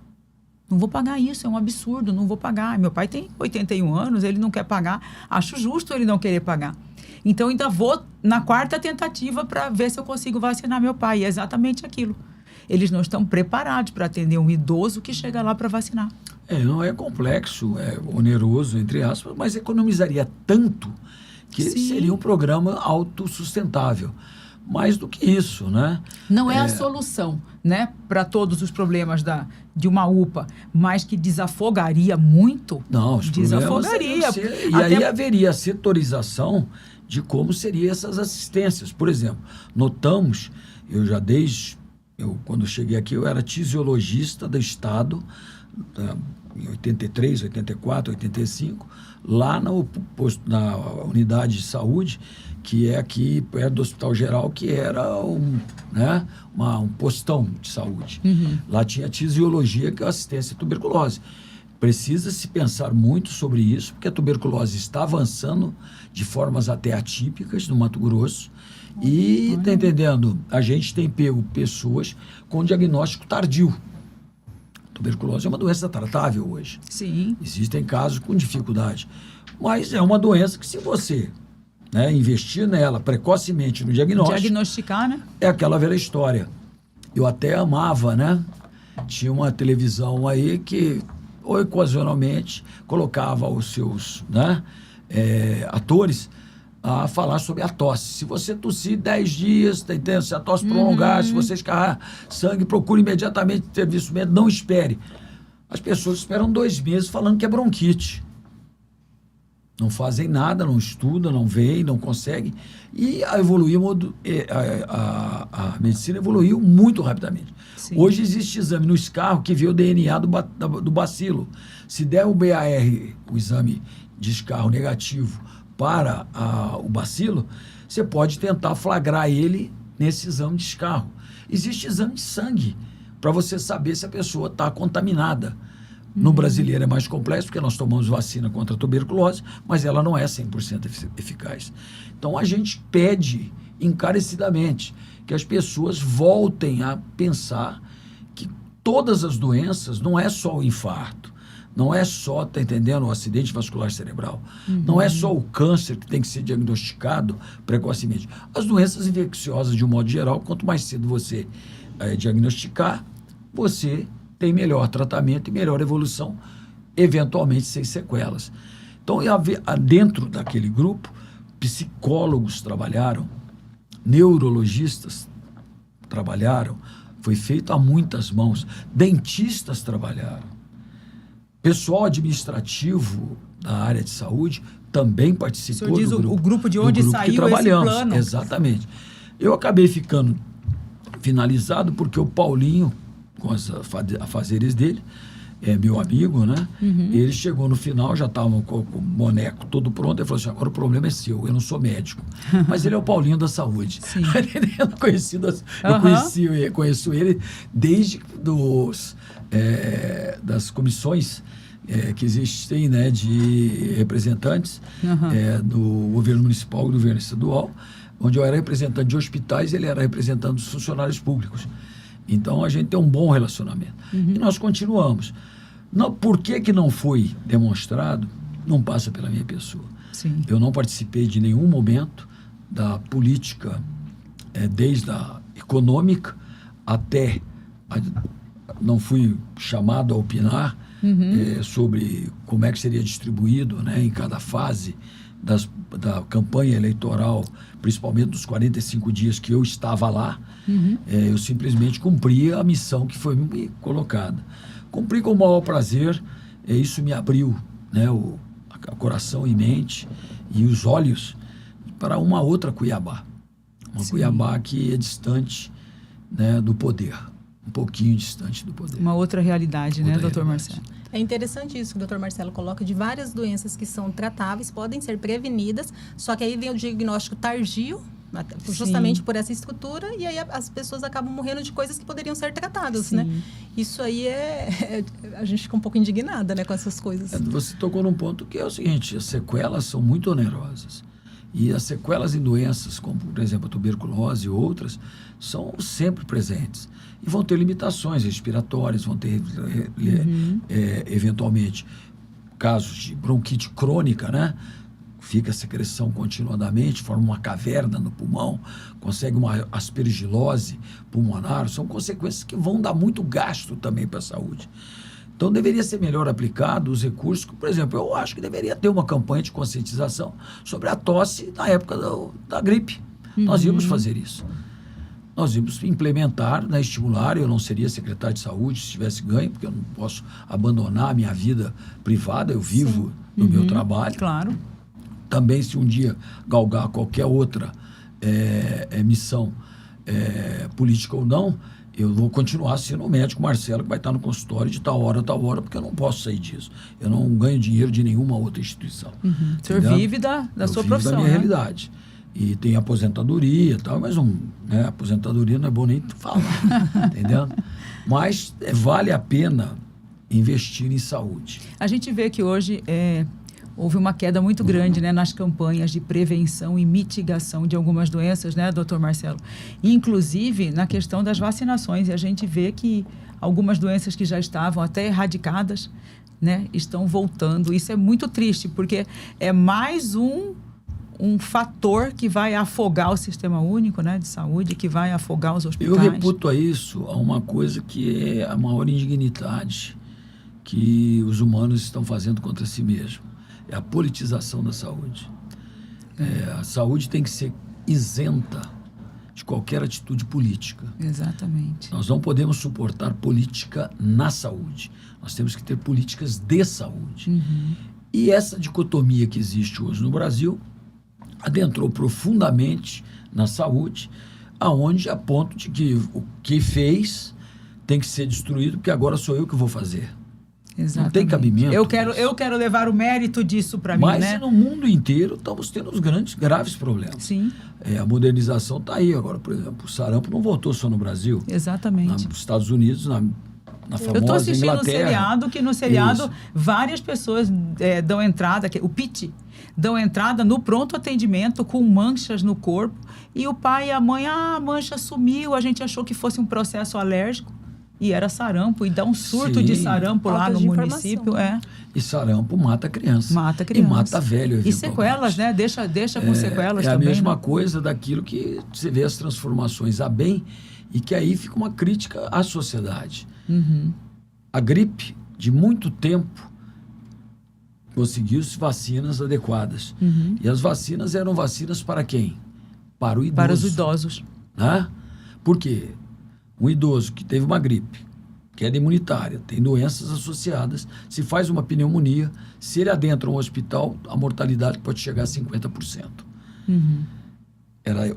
Não vou pagar isso, é um absurdo, não vou pagar. Meu pai tem 81 anos, ele não quer pagar. Acho justo ele não querer pagar. Então, ainda vou na 4ª tentativa para ver se eu consigo vacinar meu pai. E é exatamente aquilo. Eles não estão preparados para atender um idoso que chega lá para vacinar.
Não é complexo, é oneroso, entre aspas, mas economizaria tanto que seria um programa autossustentável. Mais do que isso, né?
Não é a solução, né, para todos os problemas de uma UPA, mas que desafogaria muito.
Não, os
desafogaria.
E aí haveria a setorização de como seriam essas assistências. Por exemplo, notamos, quando cheguei aqui, eu era tisiologista do Estado, em 83, 84, 85, lá na unidade de saúde, que é aqui perto do Hospital Geral, que era um postão de saúde. Uhum. Lá tinha tisiologia, que é assistência à tuberculose. Precisa-se pensar muito sobre isso, porque a tuberculose está avançando de formas até atípicas no Mato Grosso. E, está entendendo? A gente tem pego pessoas com diagnóstico tardio. Tuberculose é uma doença tratável hoje.
Sim.
Existem casos com dificuldade. Mas é uma doença que, se você investir nela precocemente no diagnóstico...
Diagnosticar, né?
É aquela velha história. Eu até amava, né? Tinha uma televisão aí que, ocasionalmente, colocava os seus atores a falar sobre a tosse. Se você tossir 10 dias, tá entendendo? Se a tosse prolongar, se você escarrar sangue, procure imediatamente serviço médico, não espere. As pessoas esperam 2 meses falando que é bronquite. Não fazem nada, não estudam, não veem, não conseguem. E a medicina evoluiu muito rapidamente. Sim. Hoje existe exame no escarro que vê o DNA do bacilo. Se der o BAR, o exame de escarro negativo, para o bacilo, você pode tentar flagrar ele nesse exame de escarro. Existe exame de sangue para você saber se a pessoa está contaminada. No brasileiro é mais complexo, porque nós tomamos vacina contra a tuberculose, mas ela não é 100% eficaz. Então, a gente pede encarecidamente que as pessoas voltem a pensar que todas as doenças não é só o infarto, não é só, tá entendendo, o acidente vascular cerebral, não é só o câncer que tem que ser diagnosticado precocemente. As doenças infecciosas, de um modo geral, quanto mais cedo você diagnosticar, você tem melhor tratamento e melhor evolução, eventualmente sem sequelas. Então, dentro daquele grupo, psicólogos trabalharam, neurologistas trabalharam, foi feito a muitas mãos, dentistas trabalharam, pessoal administrativo da área de saúde também participou do grupo.
O gruro de onde saiu esse plano.
Exatamente. Eu acabei ficando finalizado porque o Paulinho, com os afazeres dele, é meu amigo, né? Ele chegou no final, já estava com o boneco todo pronto, ele falou assim, agora o problema é seu, eu não sou médico. Mas ele é o Paulinho da saúde. Eu conheço ele desde das comissões que existem, né, de representantes do governo municipal e do governo estadual, onde eu era representante de hospitais, ele era representante dos funcionários públicos. Então, a gente tem um bom relacionamento. E nós continuamos. Por que não foi demonstrado? Não passa pela minha pessoa.
Sim.
Eu não participei de nenhum momento da política, desde a econômica até... não fui chamado a opinar sobre como é que seria distribuído, né, em cada fase da campanha eleitoral, principalmente dos 45 dias que eu estava lá. Eu simplesmente cumpri a missão que foi me colocada. Cumpri com o maior prazer, isso me abriu, né, o coração e mente e os olhos para uma outra Cuiabá. Uma Cuiabá que é distante, né, do poder. Um pouquinho distante do poder.
Uma outra realidade, né, doutor Marcelo?
É interessante isso que o doutor Marcelo coloca, de várias doenças que são tratáveis, podem ser prevenidas, só que aí vem o diagnóstico tardio, justamente por essa estrutura, e aí as pessoas acabam morrendo de coisas que poderiam ser tratadas, né? Isso aí a gente fica um pouco indignada, né, com essas coisas.
Você tocou num ponto que é o seguinte, as sequelas são muito onerosas. E as sequelas em doenças, como, por exemplo, a tuberculose e outras, são sempre presentes. E vão ter limitações respiratórias, vão ter, eventualmente, casos de bronquite crônica, né? Fica a secreção continuadamente, forma uma caverna no pulmão, consegue uma aspergilose pulmonar. São consequências que vão dar muito gasto também para a saúde. Então, deveria ser melhor aplicado os recursos. Por exemplo, eu acho que deveria ter uma campanha de conscientização sobre a tosse na época da gripe. Nós íamos fazer isso. Nós íamos implementar, né, estimular. Eu não seria secretário de saúde se tivesse ganho, porque eu não posso abandonar a minha vida privada. Eu vivo do meu trabalho.
Claro.
Também, se um dia galgar qualquer outra missão política ou não, eu vou continuar sendo o médico Marcelo, que vai estar no consultório de tal hora, porque eu não posso sair disso. Eu não ganho dinheiro de nenhuma outra instituição.
O senhor vive da sua profissão,
da minha
né?
realidade. E tem aposentadoria e tal, mas aposentadoria não é bom nem falar, entendeu? Mas vale a pena investir em saúde.
A gente vê que hoje houve uma queda muito grande, né, nas campanhas de prevenção e mitigação de algumas doenças, né, doutor Marcelo? Inclusive na questão das vacinações. E a gente vê que algumas doenças que já estavam até erradicadas, né, estão voltando. Isso é muito triste, porque é mais um fator que vai afogar o sistema único, né, de saúde, que vai afogar os hospitais.
Eu reputo a isso a uma coisa que é a maior indignidade que os humanos estão fazendo contra si mesmos. É a politização da saúde. A saúde tem que ser isenta de qualquer atitude política.
Exatamente.
Nós não podemos suportar política na saúde. Nós temos que ter políticas de saúde. E essa dicotomia que existe hoje no Brasil adentrou profundamente na saúde, aonde a ponto de que o que fez tem que ser destruído, porque agora sou eu que vou fazer.
Exatamente.
Não tem cabimento.
Eu quero levar o mérito disso para mim, né?
Mas no mundo inteiro estamos tendo os graves problemas.
Sim.
A modernização está aí agora. Por exemplo, o sarampo não voltou só no Brasil.
Exatamente.
Nos Estados Unidos, na famosa
Eu estou assistindo
Inglaterra.
que no seriado
Isso.
várias pessoas dão entrada, o PIT, dão entrada no pronto atendimento com manchas no corpo. E o pai e a mãe, a mancha sumiu, a gente achou que fosse um processo alérgico. E era sarampo, e dá um surto de sarampo lá no município.
E sarampo mata criança.
Mata criança.
E mata velho, eventualmente.
E sequelas, né? Deixa com sequelas também.
É a mesma
né?
coisa daquilo que você vê as transformações a bem, e que aí fica uma crítica à sociedade. A gripe, de muito tempo, conseguiu-se vacinas adequadas. E as vacinas eram vacinas para quem? Para o idoso.
Para os idosos.
Né? Por quê? Um idoso que teve uma gripe, queda imunitária, tem doenças associadas, se faz uma pneumonia, se ele adentra um hospital, a mortalidade pode chegar a 50%.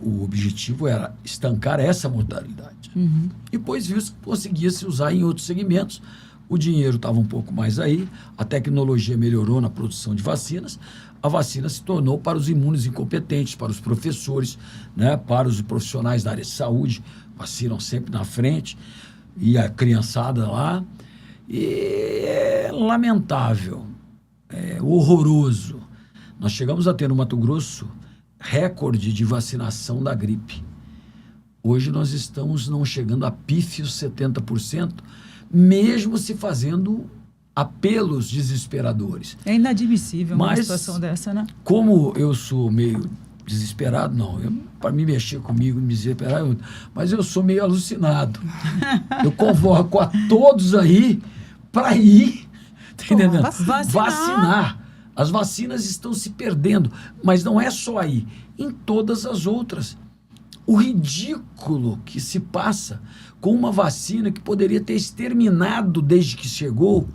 O objetivo era estancar essa mortalidade. Depois viu-se que conseguia se usar em outros segmentos. O dinheiro estava um pouco mais aí, a tecnologia melhorou na produção de vacinas, a vacina se tornou para os imunos incompetentes, para os professores, né, para os profissionais da área de saúde, vacinam sempre na frente, e a criançada lá. E é lamentável, é horroroso. Nós chegamos a ter no Mato Grosso recorde de vacinação da gripe. Hoje nós estamos não chegando a pífios 70%, mesmo se fazendo apelos desesperadores.
É inadmissível uma
Mas,
situação dessa, né?
como eu sou meio desesperado não. Para me mexer comigo, me desesperar, mas eu sou meio alucinado. Eu convoco a todos aí para ir, tá entendendo? Vacinar. As vacinas estão se perdendo, mas não é só aí, em todas as outras. O ridículo que se passa com uma vacina que poderia ter exterminado desde que chegou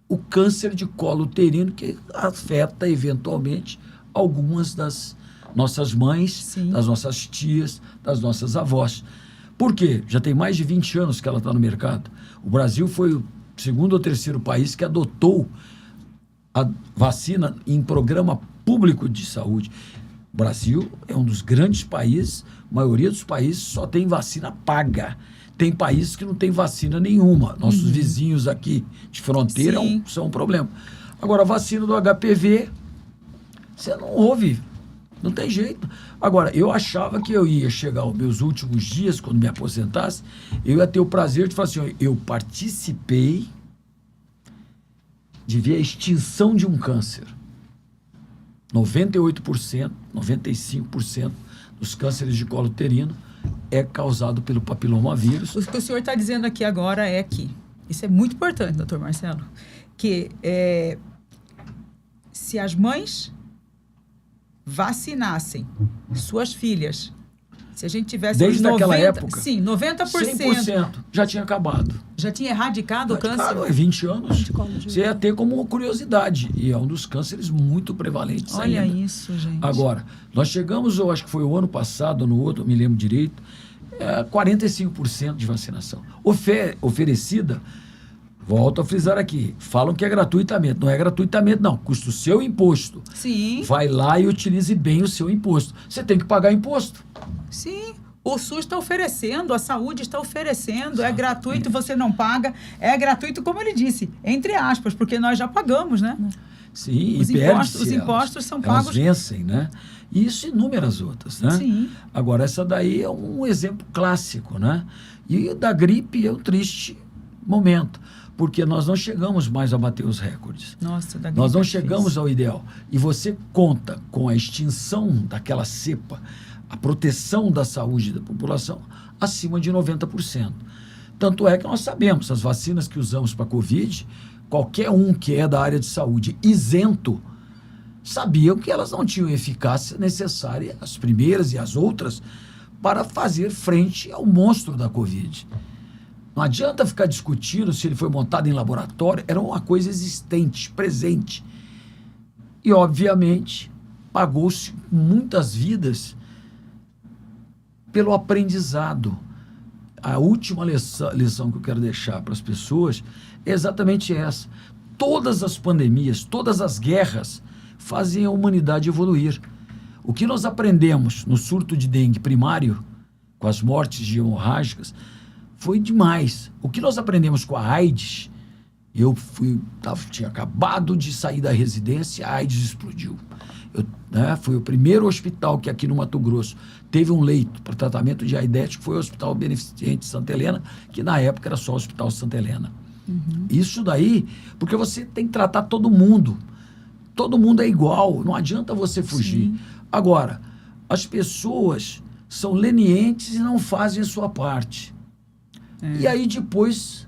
o câncer de colo uterino, que afeta eventualmente algumas das nossas mães,
Sim.
das nossas tias, das nossas avós. Por quê? Já tem mais de 20 anos que ela está no mercado. O Brasil foi o segundo ou terceiro país que adotou a vacina em programa público de saúde. O Brasil é um dos grandes países, a maioria dos países só tem vacina paga. Tem países que não tem vacina nenhuma. Nossos vizinhos aqui de fronteira são um problema. Agora, a vacina do HPV, você não ouve, não tem jeito. Agora, eu achava que eu ia chegar aos meus últimos dias, quando me aposentasse, eu ia ter o prazer de falar assim, eu participei de ver a extinção de um câncer. 98%, 95% dos cânceres de colo uterino é causado pelo papilomavírus.
O que o senhor está dizendo aqui agora é que, isso é muito importante, doutor Marcelo, que se as mães vacinassem suas filhas, se a gente tivesse
desde aquela época,
sim, 90%,
100% já tinha acabado.
Já tinha erradicado o câncer?
É 20 anos. Você ia ter como uma curiosidade. E é um dos cânceres muito prevalentes.
Olha
ainda.
isso, gente.
Agora, nós chegamos, eu acho que foi o ano passado, no outro, eu me lembro direito, 45% de vacinação. Oferecida, volto a frisar aqui, falam que é gratuitamente. Não é gratuitamente, não. Custa o seu imposto.
Sim.
Vai lá e utilize bem o seu imposto. Você tem que pagar imposto.
Sim. O SUS está oferecendo, a saúde está oferecendo, é gratuito, você não paga. É gratuito, como ele disse, entre aspas, porque nós já pagamos, né?
Sim,
os
e perde-se.
Os impostos são
elas
pagos.
Vencem, né? E isso inúmeras outras, né?
Sim.
Agora, essa daí é um exemplo clássico, né? E da gripe é um triste momento, porque nós não chegamos mais a bater os recordes.
Nossa, da gripe
nós não
é
chegamos
difícil.
ao ideal. E você conta com a extinção daquela cepa, a proteção da saúde da população, acima de 90%. Tanto é que nós sabemos, as vacinas que usamos para a Covid, qualquer um que é da área de saúde isento, sabiam que elas não tinham eficácia necessária, as primeiras e as outras, para fazer frente ao monstro da Covid. Não adianta ficar discutindo se ele foi montado em laboratório, era uma coisa existente, presente. E, obviamente, pagou-se muitas vidas pelo aprendizado. A última lição que eu quero deixar para as pessoas é exatamente essa. Todas as pandemias, todas as guerras fazem a humanidade evoluir. O que nós aprendemos no surto de dengue primário, com as mortes de hemorrágicas, foi demais. O que nós aprendemos com a AIDS, tinha acabado de sair da residência, a AIDS explodiu. Foi o primeiro hospital que aqui no Mato Grosso teve um leito para tratamento de aidético, foi o Hospital Beneficente Santa Helena, que na época era só o Hospital Santa Helena. Isso daí, porque você tem que tratar todo mundo. Todo mundo é igual, não adianta você fugir.
Sim.
Agora, as pessoas são lenientes e não fazem a sua parte. E aí depois...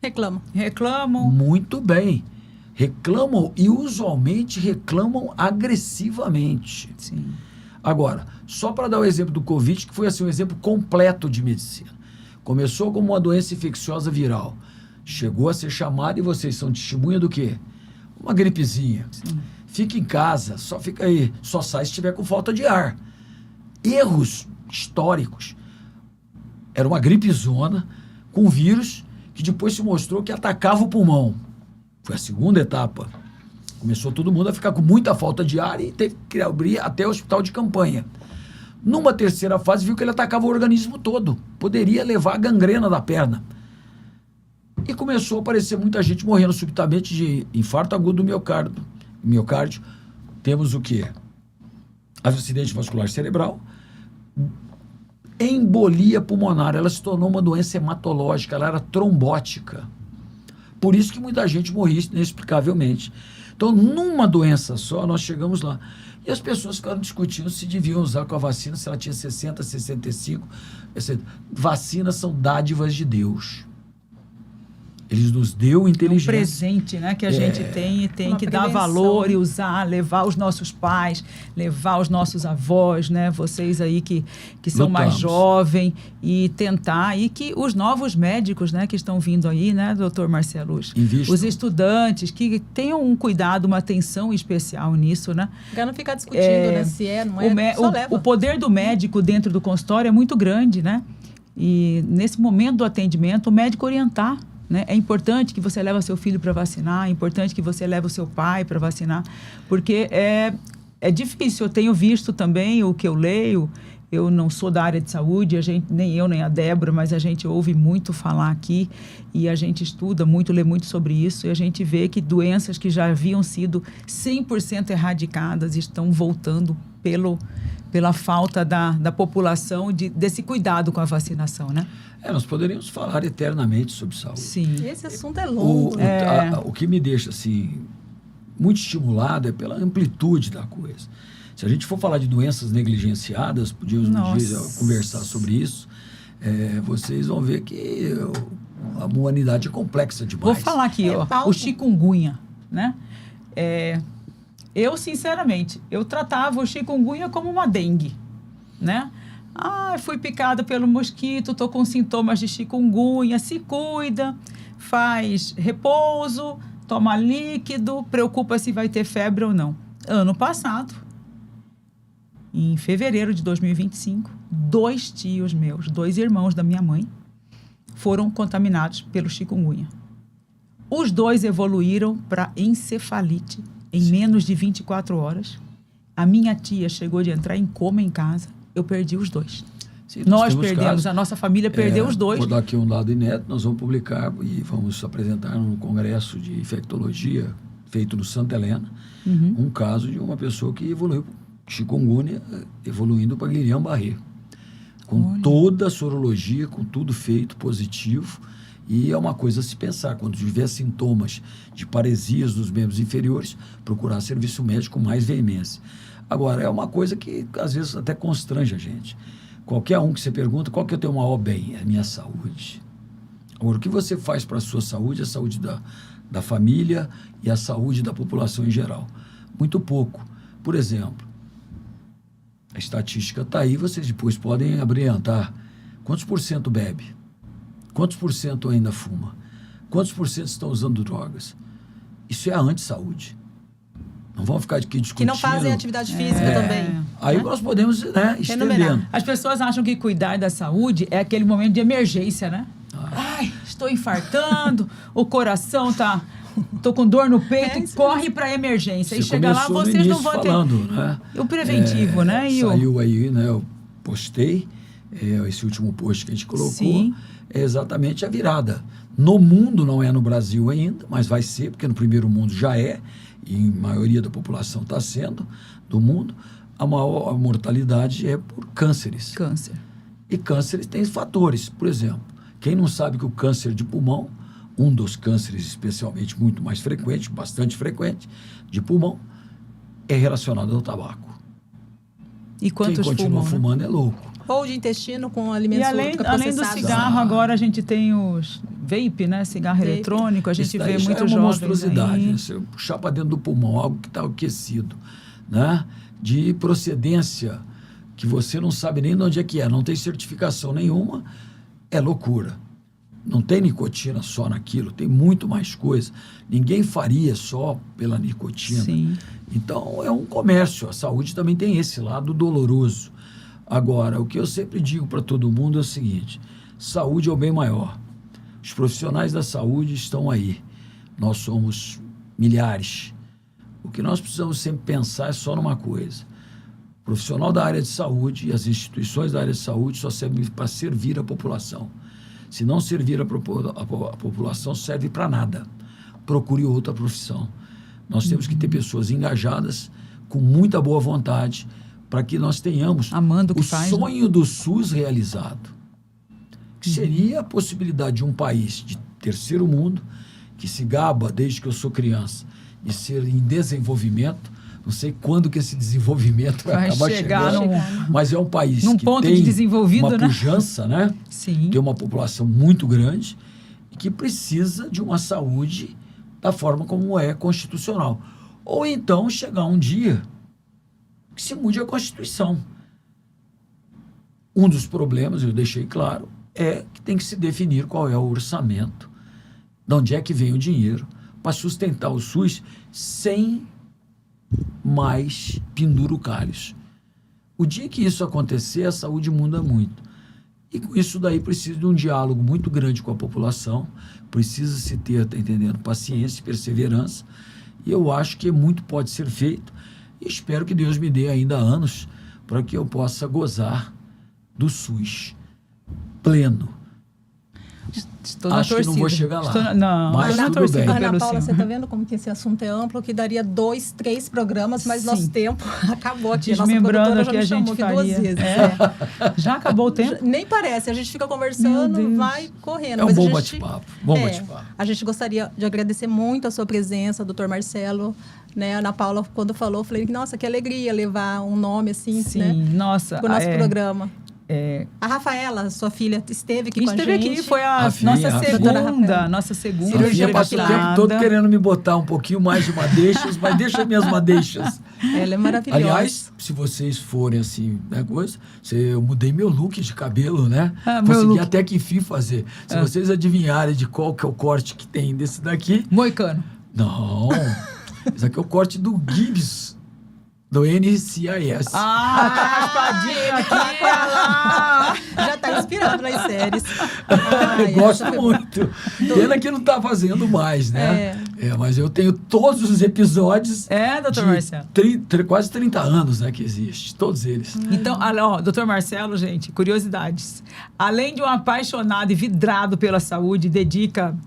Reclamam.
Muito bem. Reclamam e usualmente reclamam agressivamente.
Sim.
Agora, só para dar o exemplo do Covid, que foi assim, um exemplo completo de medicina. Começou como uma doença infecciosa viral. Chegou a ser chamada, e vocês são testemunha do quê? Uma gripezinha.
Sim.
Fica em casa, só fica aí. Só sai se estiver com falta de ar. Erros históricos. Era uma gripezona com vírus que depois se mostrou que atacava o pulmão. Foi a segunda etapa. Começou todo mundo a ficar com muita falta de ar e teve que abrir até o hospital de campanha. Numa terceira fase, viu que ele atacava o organismo todo. Poderia levar a gangrena da perna. E começou a aparecer muita gente morrendo subitamente de infarto agudo do miocárdio. Temos o quê? Acidente vascular cerebral. Embolia pulmonar. Ela se tornou uma doença hematológica. Ela era trombótica. Por isso que muita gente morria inexplicavelmente. Então, numa doença só, nós chegamos lá. E as pessoas ficaram discutindo se deviam usar com a vacina, se ela tinha 60, 65. Vacinas são dádivas de Deus. Ele nos deu inteligência.
Um presente, né, que a gente tem e tem que dar valor e usar, levar os nossos pais, levar os nossos avós, né, vocês aí que são mais jovens, e tentar, e que os novos médicos, né, que estão vindo aí, né, doutor Marcelo, os estudantes, que tenham um cuidado, uma atenção especial nisso, né.
Para não ficar discutindo, né, se não é, só leva.
O poder do médico dentro do consultório é muito grande, né, e nesse momento do atendimento, o médico orientar, né? É importante que você leve seu filho para vacinar, é importante que você leve o seu pai para vacinar, porque é difícil. Eu tenho visto também o que eu leio, eu não sou da área de saúde, nem eu nem a Débora, mas a gente ouve muito falar aqui e a gente estuda muito, lê muito sobre isso, e a gente vê que doenças que já haviam sido 100% erradicadas estão voltando pela falta da população desse cuidado com a vacinação, né?
Nós poderíamos falar eternamente sobre saúde.
Sim.
Esse assunto é longo.
O que me deixa assim, muito estimulado é pela amplitude da coisa. Se a gente for falar de doenças negligenciadas, podíamos um dia conversar sobre isso, vocês vão ver que a humanidade é complexa demais.
Vou falar aqui, o chikungunya, né? Eu, sinceramente, eu tratava o chikungunya como uma dengue, né? Fui picada pelo mosquito, estou com sintomas de chikungunya, se cuida, faz repouso, toma líquido, preocupa se vai ter febre ou não. Ano passado, em fevereiro de 2025, 2 tios meus, 2 irmãos da minha mãe, foram contaminados pelo chikungunya. Os 2 evoluíram para encefalite em menos de 24 horas. A minha tia chegou de entrar em coma em casa. Eu perdi os 2.
Sim,
nós perdemos, casos, a nossa família perdeu os 2.
Vou dar aqui um dado inédito, nós vamos publicar e vamos apresentar num congresso de infectologia feito no Santa Helena, um caso de uma pessoa que evoluiu chikungunya, evoluindo para Guillain-Barré. Com toda a sorologia, com tudo feito positivo, e é uma coisa a se pensar, quando tiver sintomas de paresias dos membros inferiores, procurar serviço médico com mais veemência. Agora, é uma coisa que às vezes até constrange a gente. Qualquer um que você pergunta, qual que eu tenho o maior bem? É a minha saúde. Agora, o que você faz para a sua saúde, a saúde da família e a saúde da população em geral? Muito pouco. Por exemplo, a estatística está aí, vocês depois podem abrilhantar. Quantos por cento bebe? Quantos por cento ainda fuma? Quantos por cento estão usando drogas? Isso é a anti-saúde. Não vamos ficar aqui discutindo.
Que não fazem atividade física também.
Aí nós podemos, estendendo.
As pessoas acham que cuidar da saúde é aquele momento de emergência, né? Estou infartando, o coração tá... Estou com dor no peito, corre para a emergência. E chega lá, vocês não vão ter...
Né?
O preventivo, né?
Saiu aí, né? Eu postei, esse último post que a gente colocou.
Sim.
É exatamente a virada. No mundo, não é no Brasil ainda, mas vai ser, porque no primeiro mundo já é, e a maioria da população está sendo, do mundo, a maior mortalidade é por cânceres.
Câncer.
E cânceres tem fatores. Por exemplo, quem não sabe que o câncer de pulmão, um dos cânceres especialmente muito mais frequente, bastante frequente, de pulmão, é relacionado ao tabaco.
E quantos
quem continua
fumam,
fumando
né?
é louco.
Ou de intestino com alimentos
ultraprocessados. Além do cigarro, agora a gente tem os vape, né? Cigarro eletrônico, a gente vê muitos jovens
uma monstruosidade,
aí.
Né? Você puxar para dentro do pulmão algo que está aquecido, né? De procedência que você não sabe nem de onde é que é, não tem certificação nenhuma, é loucura. Não tem nicotina só naquilo, tem muito mais coisa. Ninguém faria só pela nicotina.
Sim.
Então, é um comércio. A saúde também tem esse lado doloroso. Agora, o que eu sempre digo para todo mundo é o seguinte: saúde é o bem maior. Os profissionais da saúde estão aí. Nós somos milhares. O que nós precisamos sempre pensar é só numa coisa. O profissional da área de saúde e as instituições da área de saúde só servem para servir a população. Se não servir a população, serve para nada. Procure outra profissão. Nós temos que ter pessoas engajadas, com muita boa vontade, para que nós tenhamos o sonho do SUS realizado. Que seria a possibilidade de um país de terceiro mundo, que se gaba desde que eu sou criança, de ser em desenvolvimento. Não sei quando que esse desenvolvimento vai acabar chegando, mas é um país
num
que
ponto
tem
de desenvolvido,
uma
né?
pujança, né?
Sim.
Tem uma população muito grande e que precisa de uma saúde da forma como é constitucional. Ou então chegar um dia que se mude a Constituição. Um dos problemas, eu deixei claro, é que tem que se definir qual é o orçamento, de onde é que vem o dinheiro para sustentar o SUS sem mais penduricalhos. O dia que isso acontecer, a saúde muda muito. E com isso daí precisa de um diálogo muito grande com a população, precisa se ter, tá entendendo, paciência e perseverança, e eu acho que muito pode ser feito, e espero que Deus me dê ainda anos para que eu possa gozar do SUS pleno.
Estou na
Acho que
torcida.
não vou chegar lá.
Não,
mas
estou na
tudo
torcida
bem.
Ana
pelo
Paula,
senhor.
você está vendo como que esse assunto é amplo, que daria 2, 3 programas, mas
Sim.
nosso tempo acabou aqui. A nossa
Desmembrando
produtora
o
já
que
me
a gente
chamou aqui 2
faria.
vezes.
Já acabou o tempo?
Nem parece, a gente fica
Meu
conversando,
Deus.
vai correndo.
É um
mas
bom
a gente,
bate-papo. Bom bate-papo.
A gente gostaria de agradecer muito a sua presença, doutor Marcelo. Né? A Ana Paula, quando falou, eu falei, nossa, que alegria levar um nome assim,
Sim,
né?
nossa.
Para o nosso programa.
É,
A Rafaela, sua filha, esteve aqui com a gente.
esteve aqui, foi a
Rafinha,
nossa
Rafinha.
nossa segunda
A Rafinha passa o tempo
entrevistada.
todo querendo me botar um pouquinho mais de madeixas, mas deixa minhas madeixas.
Ela é maravilhosa.
Aliás, se vocês forem assim, né, coisa, eu mudei meu look de cabelo, né?
Ah, meu
Consegui
look.
até que enfim fazer. Se vocês adivinharem de qual que é o corte que tem desse daqui,
Moicano.
não. Esse aqui é o corte do Gibbs, do NCIS.
Raspadinho aqui, olha lá.
Já está inspirado nas séries.
Eu gosto muito. Pena que não está fazendo mais, né? Mas eu tenho todos os episódios
Doutor Marcelo.
quase 30 anos, né, que existe. Todos eles.
Então, doutor Marcelo, gente, curiosidades. Além de um apaixonado e vidrado pela saúde, dedica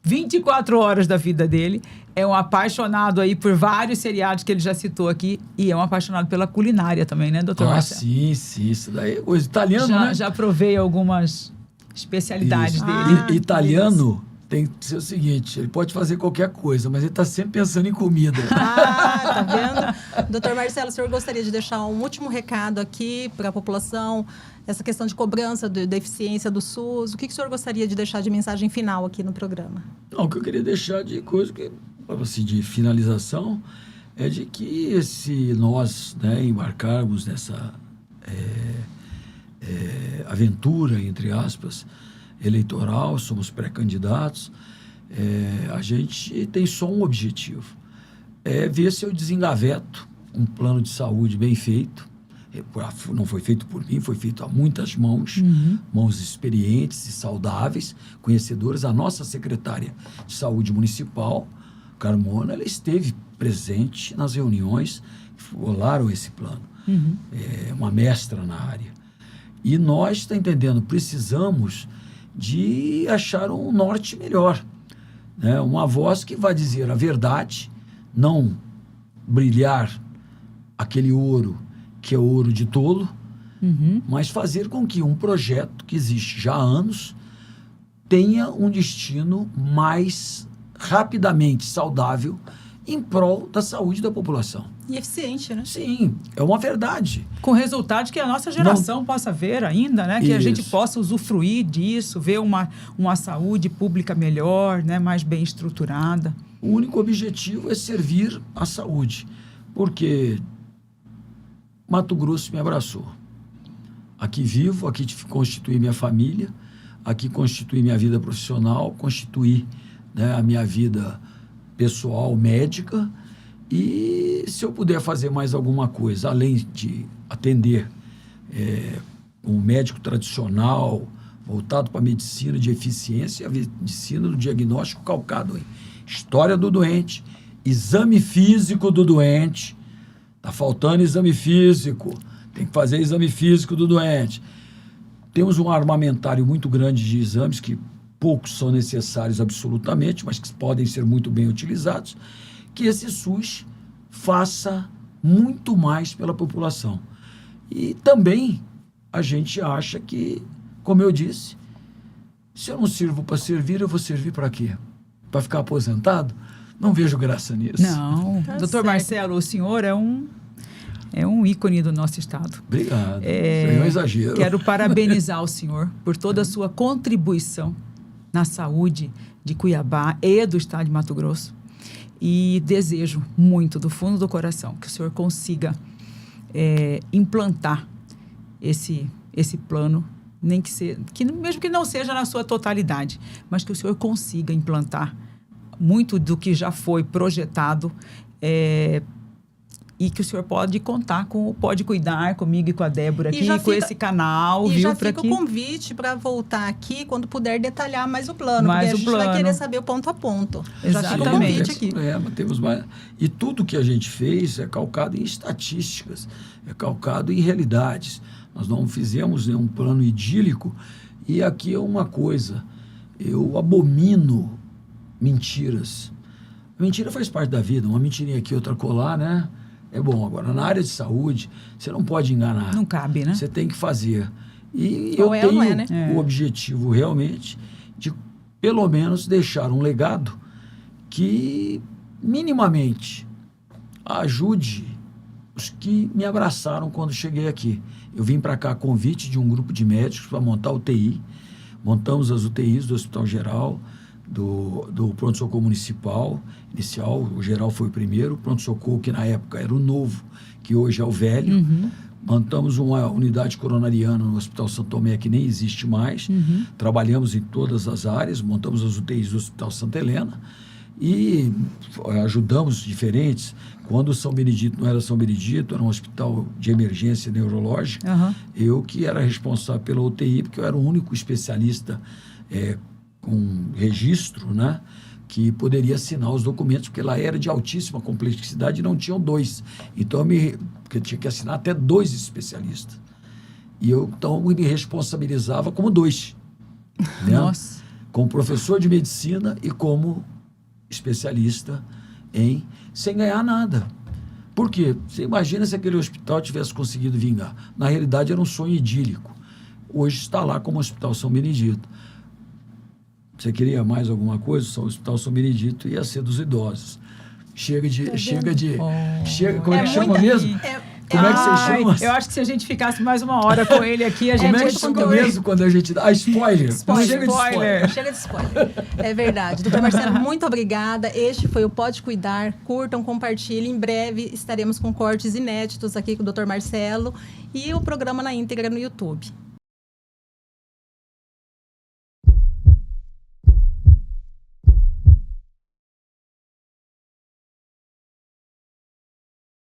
24 horas da vida dele. É um apaixonado aí por vários seriados que ele já citou aqui. E é um apaixonado pela culinária também, né, doutor Marcelo?
Sim. Isso daí é coisa italiano, né?
Já provei algumas especialidades dele.
Italiano tem que ser o seguinte, ele pode fazer qualquer coisa, mas ele está sempre pensando em comida.
Tá vendo? Doutor Marcelo, o senhor gostaria de deixar um último recado aqui para a população? Essa questão de cobrança da eficiência do SUS. O que o senhor gostaria de deixar de mensagem final aqui no programa?
Não, o que eu queria deixar de coisa, assim, de finalização, é de que se nós, né, embarcarmos nessa aventura, entre aspas, eleitoral, somos pré-candidatos, a gente tem só um objetivo, é ver se eu desengaveto um plano de saúde bem feito. Não foi feito por mim, foi feito a muitas mãos, mãos experientes e saudáveis, conhecedoras. A nossa secretária de saúde municipal, Carmona, ela esteve presente nas reuniões que rolaram esse plano. É uma mestra na área. E nós, está entendendo, precisamos de achar um norte melhor, né? Uma voz que vai dizer a verdade, não brilhar aquele ouro que é ouro de tolo, mas fazer com que um projeto que existe já há anos tenha um destino mais rapidamente saudável em prol da saúde da população.
E eficiente, né?
Sim, é uma verdade.
Com resultados que a nossa geração possa ver ainda, né? Que a gente possa usufruir disso, ver uma saúde pública melhor, né? Mais bem estruturada.
O único objetivo é servir à saúde, porque Mato Grosso me abraçou. Aqui vivo, aqui constituí minha família, aqui constituí minha vida profissional, constituí, né, a minha vida pessoal, médica, e se eu puder fazer mais alguma coisa, além de atender um médico tradicional, voltado para a medicina de eficiência, a medicina do diagnóstico calcado em história do doente, exame físico do doente. Está faltando exame físico, tem que fazer exame físico do doente. Temos um armamentário muito grande de exames, que poucos são necessários absolutamente, mas que podem ser muito bem utilizados, que esse SUS faça muito mais pela população. E também a gente acha que, como eu disse, se eu não sirvo para servir, eu vou servir para quê? Para ficar aposentado? Não vejo graça nisso.
Não.
Tá
Doutor
certo.
Marcelo, o senhor é um ícone do nosso estado.
Obrigado. Isso aí é um exagero.
Quero parabenizar o senhor por toda a sua contribuição na saúde de Cuiabá e do estado de Mato Grosso. E desejo muito, do fundo do coração, que o senhor consiga implantar esse plano, nem que seja, mesmo que não seja na sua totalidade, mas que o senhor consiga implantar muito do que já foi projetado, e que o senhor pode contar pode cuidar comigo e com a Débora aqui, com esse canal,
E
viu?
já
Pra
fica
que...
o convite para voltar aqui quando puder detalhar mais o plano,
Mais
porque a
o
gente vai
plano.
querer saber o ponto a ponto. Já fica o
Exatamente.
convite aqui.
Temos mais. E tudo que a gente fez é calcado em estatísticas, é calcado em realidades. Nós não fizemos nenhum plano idílico. E aqui é uma coisa, eu abomino mentiras. A mentira faz parte da vida, uma mentirinha aqui, outra colar, né? É bom. Agora, na área de saúde, você não pode enganar.
Não cabe, né?
Você tem que fazer. E
Ou
eu
é ou não
tenho
é, né?
o objetivo realmente de, pelo menos, deixar um legado que, minimamente, ajude os que me abraçaram quando cheguei aqui. Eu vim para cá a convite de um grupo de médicos para montar UTI. Montamos as UTIs do Hospital Geral, do pronto-socorro municipal inicial. O geral foi o primeiro, o pronto-socorro que na época era o novo, que hoje é o velho.
Uhum.
Montamos uma unidade coronariana no Hospital Santo Tomé, que nem existe mais.
Uhum.
Trabalhamos em todas as áreas, montamos as UTIs do Hospital Santa Helena e ajudamos diferentes. Quando o São Benedito não era São Benedito, era um hospital de emergência neurológica,
Uhum.
eu que era responsável pela UTI, porque eu era o único especialista com registro, né, que poderia assinar os documentos, porque lá era de altíssima complexidade e não tinham dois. Então, porque eu tinha que assinar até 2 especialistas. E eu, então, me responsabilizava como 2. Né?
Nossa.
Como professor de medicina e como especialista sem ganhar nada. Por quê? Você imagina se aquele hospital tivesse conseguido vingar. Na realidade, era um sonho idílico. Hoje está lá como Hospital São Benedito. Você queria mais alguma coisa? O Hospital São Benedito ia ser dos idosos. Chega de... como é que chama mesmo? Como é que você chama?
Eu acho que se a gente ficasse mais uma hora com ele aqui, a gente...
Como é que chama mesmo quando a gente dá? Spoiler.
Spoiler.
Chega de spoiler.
Chega de spoiler. É verdade. Doutor Marcelo, muito obrigada. Este foi o Pode Cuidar. Curtam, compartilhem. Em breve estaremos com cortes inéditos aqui com o Dr. Marcelo e o programa na íntegra no YouTube.